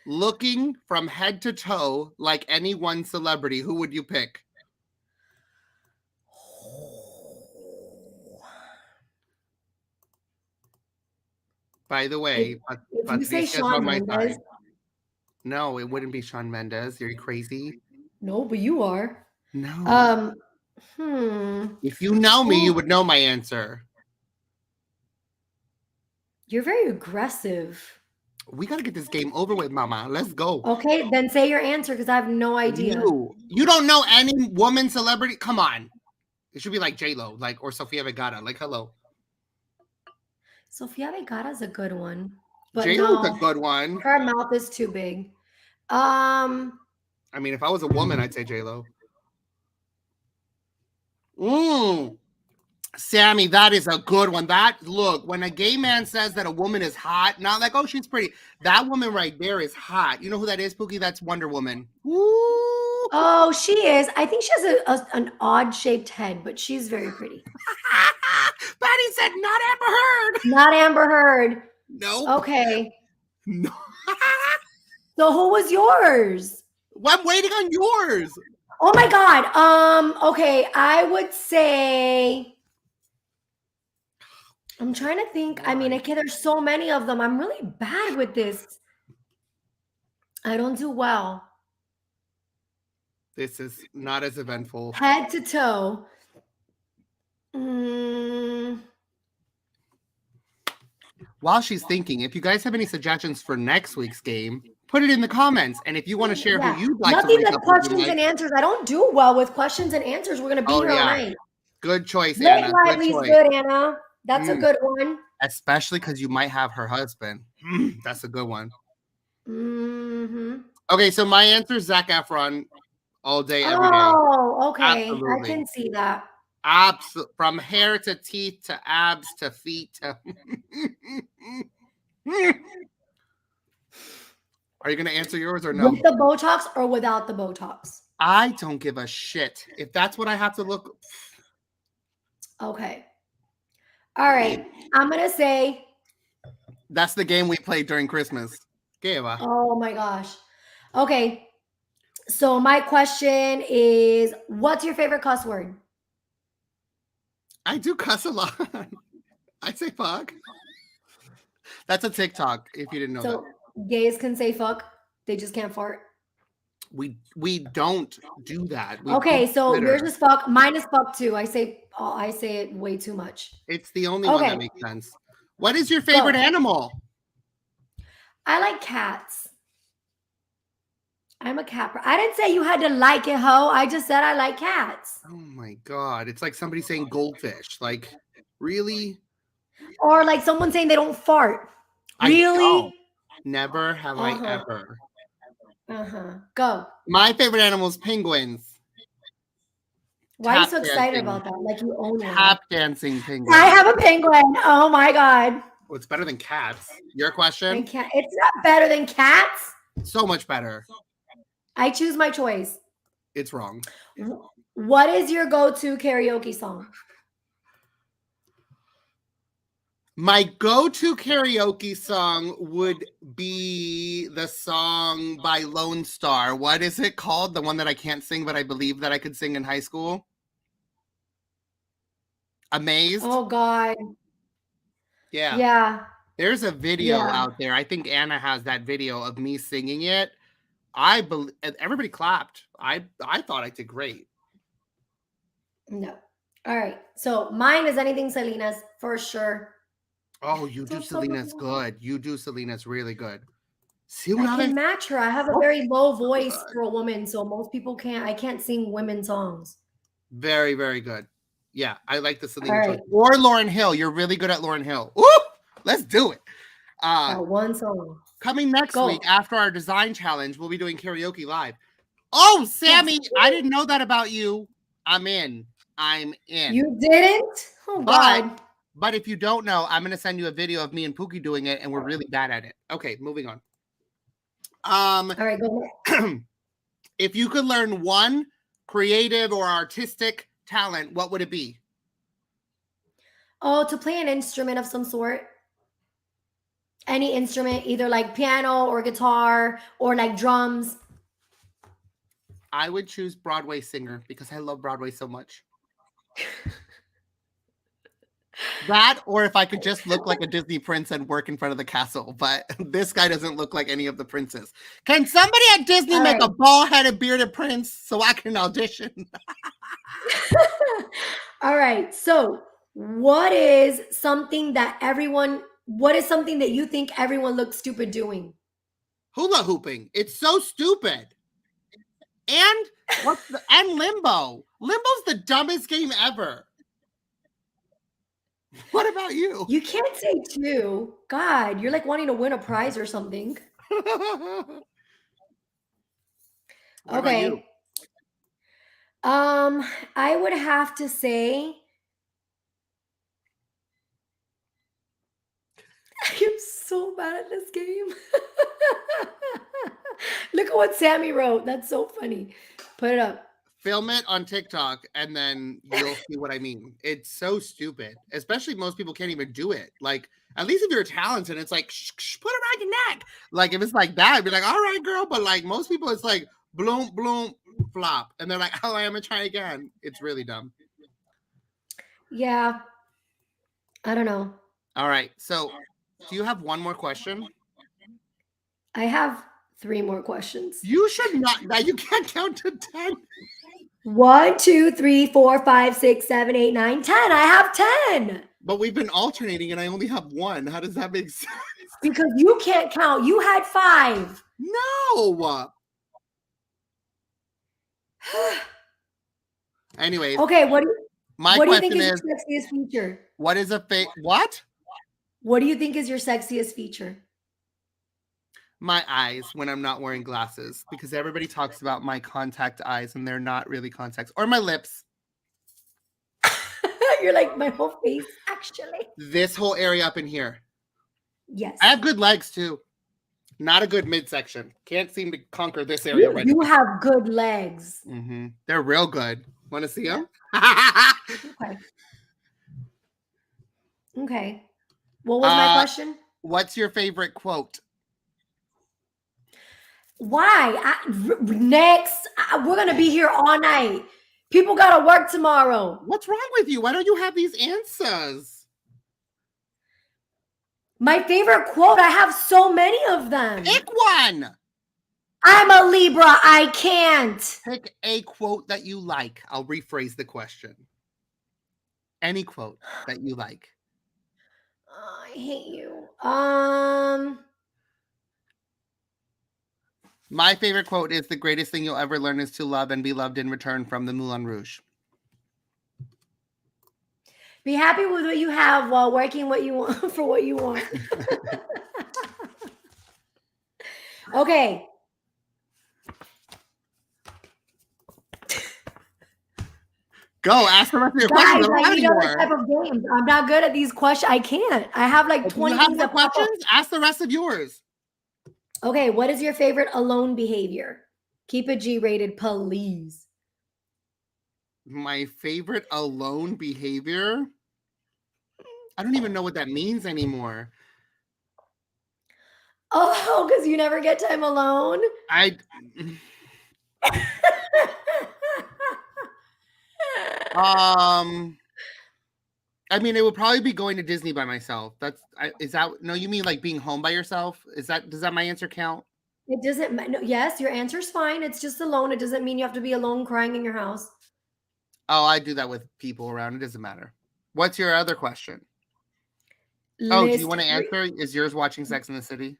Speaker 1: looking from head to toe like any one celebrity, who would you pick? By the way,
Speaker 2: If you say
Speaker 1: Patricia's
Speaker 2: Shawn
Speaker 1: on my
Speaker 2: Mendes,
Speaker 1: side. No, it wouldn't be Shawn Mendes. You're crazy.
Speaker 2: no, but you are.
Speaker 1: No. If you know me, you would know my answer.
Speaker 2: You're very aggressive.
Speaker 1: We got to get this game over with, mama. Let's go.
Speaker 2: Okay, then say your answer because I have no idea.
Speaker 1: You don't know any woman celebrity? Come on. It should be like J-Lo, like, or Sofia Vergara. Like, hello.
Speaker 2: Sofia Vergara's a good one. But
Speaker 1: J-Lo's
Speaker 2: no,
Speaker 1: a good one.
Speaker 2: her mouth is too big.
Speaker 1: I mean, if I was a woman, I'd say J-Lo. Sammy, that is a good one. Look, when a gay man says that a woman is hot, not like, oh, she's pretty. That woman right there is hot. You know who that is, Pookie? That's Wonder Woman. Woo!
Speaker 2: Oh, she is. I think she has an odd shaped head, but she's very pretty.
Speaker 1: Patty said not Amber Heard.
Speaker 2: Not Amber Heard.
Speaker 1: No.
Speaker 2: Okay.
Speaker 1: No.
Speaker 2: So who was yours?
Speaker 1: Well, I'm waiting on yours.
Speaker 2: Oh my God. Okay, I would say I'm trying to think. I mean, okay, there's so many of them. I'm really bad with this. I don't do well.
Speaker 1: This is not as eventful.
Speaker 2: Head to toe.
Speaker 1: While she's thinking, if you guys have any suggestions for next week's game, put it in the comments. And if you want to share
Speaker 2: Yeah.
Speaker 1: who you'd like
Speaker 2: Nothing
Speaker 1: to
Speaker 2: that's
Speaker 1: wake up
Speaker 2: questions
Speaker 1: with,
Speaker 2: and answers. I don't do well with questions and answers. We're gonna be here all night.
Speaker 1: Good choice,
Speaker 2: Late
Speaker 1: Anna. Good
Speaker 2: Lively's
Speaker 1: choice.
Speaker 2: good, Anna. That's a
Speaker 1: Mm.
Speaker 2: good one.
Speaker 1: Especially because you might have her husband. That's a good one.
Speaker 2: Mm-hmm.
Speaker 1: Okay, so my answer is Zac Efron all day, every day.
Speaker 2: Oh, okay. I
Speaker 1: Absolutely.
Speaker 2: can see that.
Speaker 1: From hair to teeth to abs to feet to. Are you going to answer yours or no?
Speaker 2: With the Botox or without the Botox?
Speaker 1: I don't give a shit. If that's what I have to look.
Speaker 2: Okay. All right. I'm going to say.
Speaker 1: That's the game we played during Christmas. ¿Qué va?
Speaker 2: Oh my gosh. Okay. So my question is, what's your favorite cuss word?
Speaker 1: I do cuss a lot. I say fuck. That's a TikTok, if you didn't know
Speaker 2: So gays can say fuck. They just can't fart.
Speaker 1: We don't do that. We
Speaker 2: Okay,
Speaker 1: do
Speaker 2: so
Speaker 1: Twitter.
Speaker 2: yours is fuck. Mine is fuck too. I say it way too much.
Speaker 1: It's the only one
Speaker 2: Okay.
Speaker 1: that makes sense. What is your favorite animal?
Speaker 2: I like cats. I'm a cat. I didn't say you had to like it, ho. I just said I like cats.
Speaker 1: Oh my god. It's like somebody saying goldfish. Like, really?
Speaker 2: Or like someone saying they don't fart.
Speaker 1: I
Speaker 2: Really?
Speaker 1: don't. Never have I
Speaker 2: Uh-huh.
Speaker 1: ever.
Speaker 2: Go.
Speaker 1: My favorite animal is penguins.
Speaker 2: Why are you
Speaker 1: Tap
Speaker 2: so excited
Speaker 1: dancing.
Speaker 2: about that? Like you own one.
Speaker 1: Tap dancing penguins.
Speaker 2: I have a penguin. Oh my god.
Speaker 1: Well, it's better than cats. Your question?
Speaker 2: And it's not better than cats.
Speaker 1: So much better.
Speaker 2: I choose my choice.
Speaker 1: It's wrong.
Speaker 2: What is your go-to karaoke song?
Speaker 1: My go-to karaoke song would be the song by Lone Star. What is it called? The one that I can't sing, but I believe that I could sing in high school. Amazed?
Speaker 2: Oh God.
Speaker 1: Yeah.
Speaker 2: Yeah.
Speaker 1: There's a video
Speaker 2: Yeah.
Speaker 1: out there. I think Anna has that video of me singing it. I believe everybody clapped. I thought I did great.
Speaker 2: No. All right. So mine is anything Selena's for sure.
Speaker 1: Oh, you do Selena's good. You do Selena's really good. See
Speaker 2: I
Speaker 1: what
Speaker 2: can match her. I have a very low voice for a woman, so most people can't. I can't sing women's songs.
Speaker 1: Very, very good. Yeah, I like the Selena
Speaker 2: All right.
Speaker 1: choice. Or Lauryn Hill. You're really good at Lauryn Hill. Ooh, let's do it.
Speaker 2: That one song.
Speaker 1: Coming next
Speaker 2: Go.
Speaker 1: week after our design challenge, we'll be doing karaoke live. Oh, Sammy, I didn't know that about you. I'm in.
Speaker 2: You didn't? Oh God.
Speaker 1: But if you don't know, I'm going to send you a video of me and Pookie doing it, and we're really bad at it. Okay, moving on.
Speaker 2: All right, go ahead.
Speaker 1: If you could learn one creative or artistic talent, what would it be?
Speaker 2: Oh, to play an instrument of some sort. Any instrument, either like piano or guitar or like drums.
Speaker 1: I would choose Broadway singer because I love Broadway so much. That, or if I could just look like a Disney prince and work in front of the castle, but this guy doesn't look like any of the princes. Can somebody at Disney
Speaker 2: All
Speaker 1: make
Speaker 2: right.
Speaker 1: a bald-headed bearded prince so I can audition?
Speaker 2: All right. So, what is something that you think everyone looks stupid doing?
Speaker 1: Hula hooping. It's so stupid. And and limbo. Limbo's the dumbest game ever. What about you?
Speaker 2: You can't say two. God, you're like wanting to win a prize or something.
Speaker 1: What about
Speaker 2: Okay.
Speaker 1: you?
Speaker 2: I would have to say I am so bad at this game. Look at what Sammy wrote. That's so funny. Put it up.
Speaker 1: Film it on TikTok and then you'll see what I mean. It's so stupid. Especially most people can't even do it. Like, at least if you're talented, it's like, put it around your neck. Like, if it's like that, I'd be like, all right, girl. But like most people, it's like, bloom, bloom, flop. And they're like, oh, I'm going to try again. It's really dumb.
Speaker 2: Yeah. I don't know.
Speaker 1: All right. So, do you have one more question?
Speaker 2: I have 3 more questions.
Speaker 1: You should not. Now you can't count to 10.
Speaker 2: 1, 2, 3, 4, 5, 6, 7, 8, 9, 10. I have 10.
Speaker 1: But we've been alternating and I only have 1. How does that make sense?
Speaker 2: Because you can't count. You had 5.
Speaker 1: No. Anyways.
Speaker 2: Okay, what do you think
Speaker 1: question
Speaker 2: is your sexiest feature?
Speaker 1: What is a fake? What?
Speaker 2: What do you think is your sexiest feature?
Speaker 1: My eyes when I'm not wearing glasses, because everybody talks about my contact eyes and they're not really contacts, or my lips.
Speaker 2: You're like my whole face, actually.
Speaker 1: This whole area up in here.
Speaker 2: Yes.
Speaker 1: I have good legs too. Not a good midsection. Can't seem to conquer this area right
Speaker 2: You
Speaker 1: now.
Speaker 2: have good legs.
Speaker 1: Mm-hmm. They're real good. Want to see them?
Speaker 2: Okay. Okay. What was my question?
Speaker 1: What's your favorite quote?
Speaker 2: Why? Next. We're going to be here all night. People got to work tomorrow.
Speaker 1: What's wrong with you? Why don't you have these answers?
Speaker 2: My favorite quote. I have so many of them.
Speaker 1: Pick one.
Speaker 2: I'm a Libra. I can't.
Speaker 1: Pick a quote that you like. I'll rephrase the question. Any quote that you like.
Speaker 2: Oh, I hate you.
Speaker 1: My favorite quote is, the greatest thing you'll ever learn is to love and be loved in return, from the Moulin Rouge.
Speaker 2: Be happy with what you have while working what you want for what you want. Okay.
Speaker 1: Go, ask the rest of your
Speaker 2: Guys,
Speaker 1: questions.
Speaker 2: I need other type of games. I'm not good at these questions. I can't. I have like 20
Speaker 1: you have
Speaker 2: things
Speaker 1: more
Speaker 2: that pop up.
Speaker 1: questions? Ask the rest of yours.
Speaker 2: Okay, what is your favorite alone behavior? Keep it G-rated, please.
Speaker 1: My favorite alone behavior? I don't even know what that means anymore.
Speaker 2: Oh, because you never get time alone?
Speaker 1: I mean, it would probably be going to Disney by myself. No, you mean like being home by yourself? Does that my answer count?
Speaker 2: It doesn't no, yes, your answer's fine. It's just alone. It doesn't mean you have to be alone crying in your house.
Speaker 1: Oh, I do that with people around. It doesn't matter. What's your other question? Oh, do you want to answer? Is yours watching Sex and the City?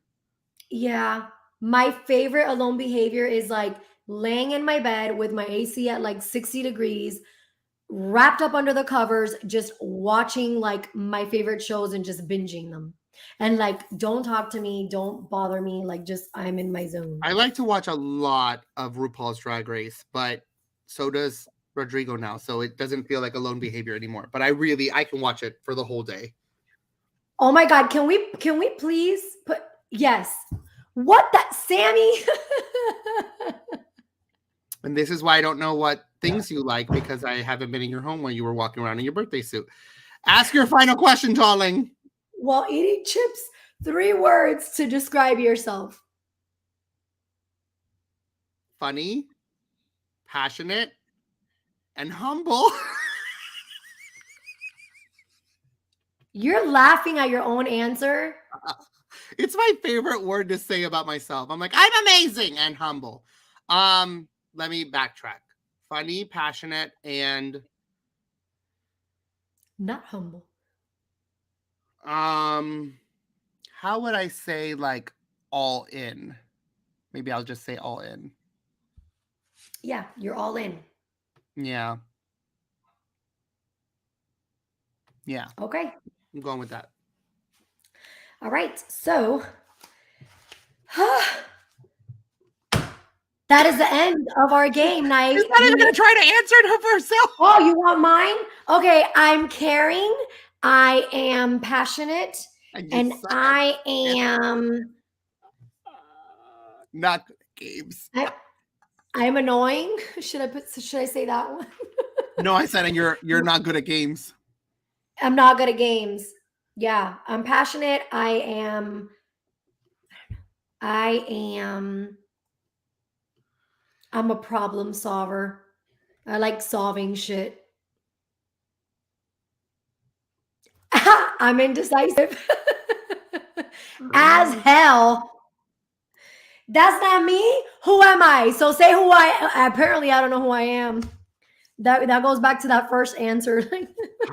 Speaker 2: Yeah. My favorite alone behavior is like laying in my bed with my AC at like 60 degrees, wrapped up under the covers, just watching like my favorite shows and just binging them. And like, don't talk to me, don't bother me, like just I'm in my zone.
Speaker 1: I like to watch a lot of RuPaul's Drag Race, but so does Rodrigo now, so it doesn't feel like alone behavior anymore. But I can watch it for the whole day.
Speaker 2: Oh my God, can we please put yes. What that Sammy?
Speaker 1: And this is why I don't know what things you like, because I haven't been in your home when you were walking around in your birthday suit. Ask your final question, darling.
Speaker 2: While eating chips, 3 words to describe yourself.
Speaker 1: Funny, passionate, and humble.
Speaker 2: You're laughing at your own answer.
Speaker 1: It's my favorite word to say about myself. I'm like, I'm amazing and humble. Let me backtrack. Funny, passionate, and
Speaker 2: not humble.
Speaker 1: How would I say like all in? Maybe I'll just say all in.
Speaker 2: Yeah, you're all in.
Speaker 1: Yeah. Yeah.
Speaker 2: Okay.
Speaker 1: I'm going with that.
Speaker 2: All right. So that is the end of our game night.
Speaker 1: She's not even going to try to answer it herself.
Speaker 2: Oh, you want mine? Okay. I'm caring. I am passionate. And I am
Speaker 1: not good at games.
Speaker 2: I'm annoying. Should I say that one?
Speaker 1: No, I said you're not good at games.
Speaker 2: I'm not good at games. Yeah, I'm passionate. I'm a problem solver. I like solving shit. I'm indecisive as hell. That's not me. Who am I? So say who apparently I don't know who I am. That goes back to that first answer.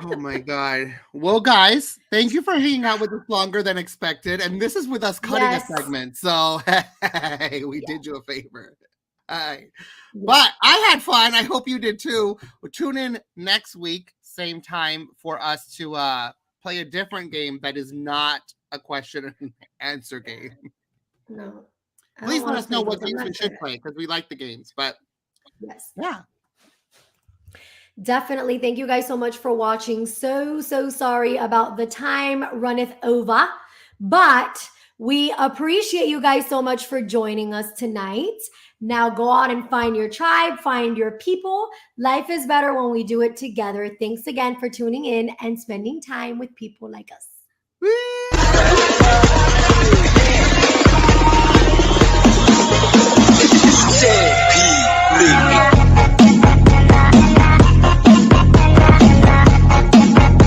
Speaker 1: Oh my God. Well, guys, thank you for hanging out with us longer than expected. And this is with us cutting a segment. So hey, we did you a favor. But I had fun. I hope you did too. We'll tune in next week, same time, for us to play a different game that is not a question and answer game.
Speaker 2: No.
Speaker 1: Please let us know what games we should play, because we like the games. But
Speaker 2: yes.
Speaker 1: Yeah.
Speaker 2: Definitely. Thank you guys so much for watching. So sorry about the time runneth over, but we appreciate you guys so much for joining us tonight. Now go out and find your tribe, find your people. Life is better when we do it together. Thanks again for tuning in and spending time with people like us.
Speaker 1: Woo!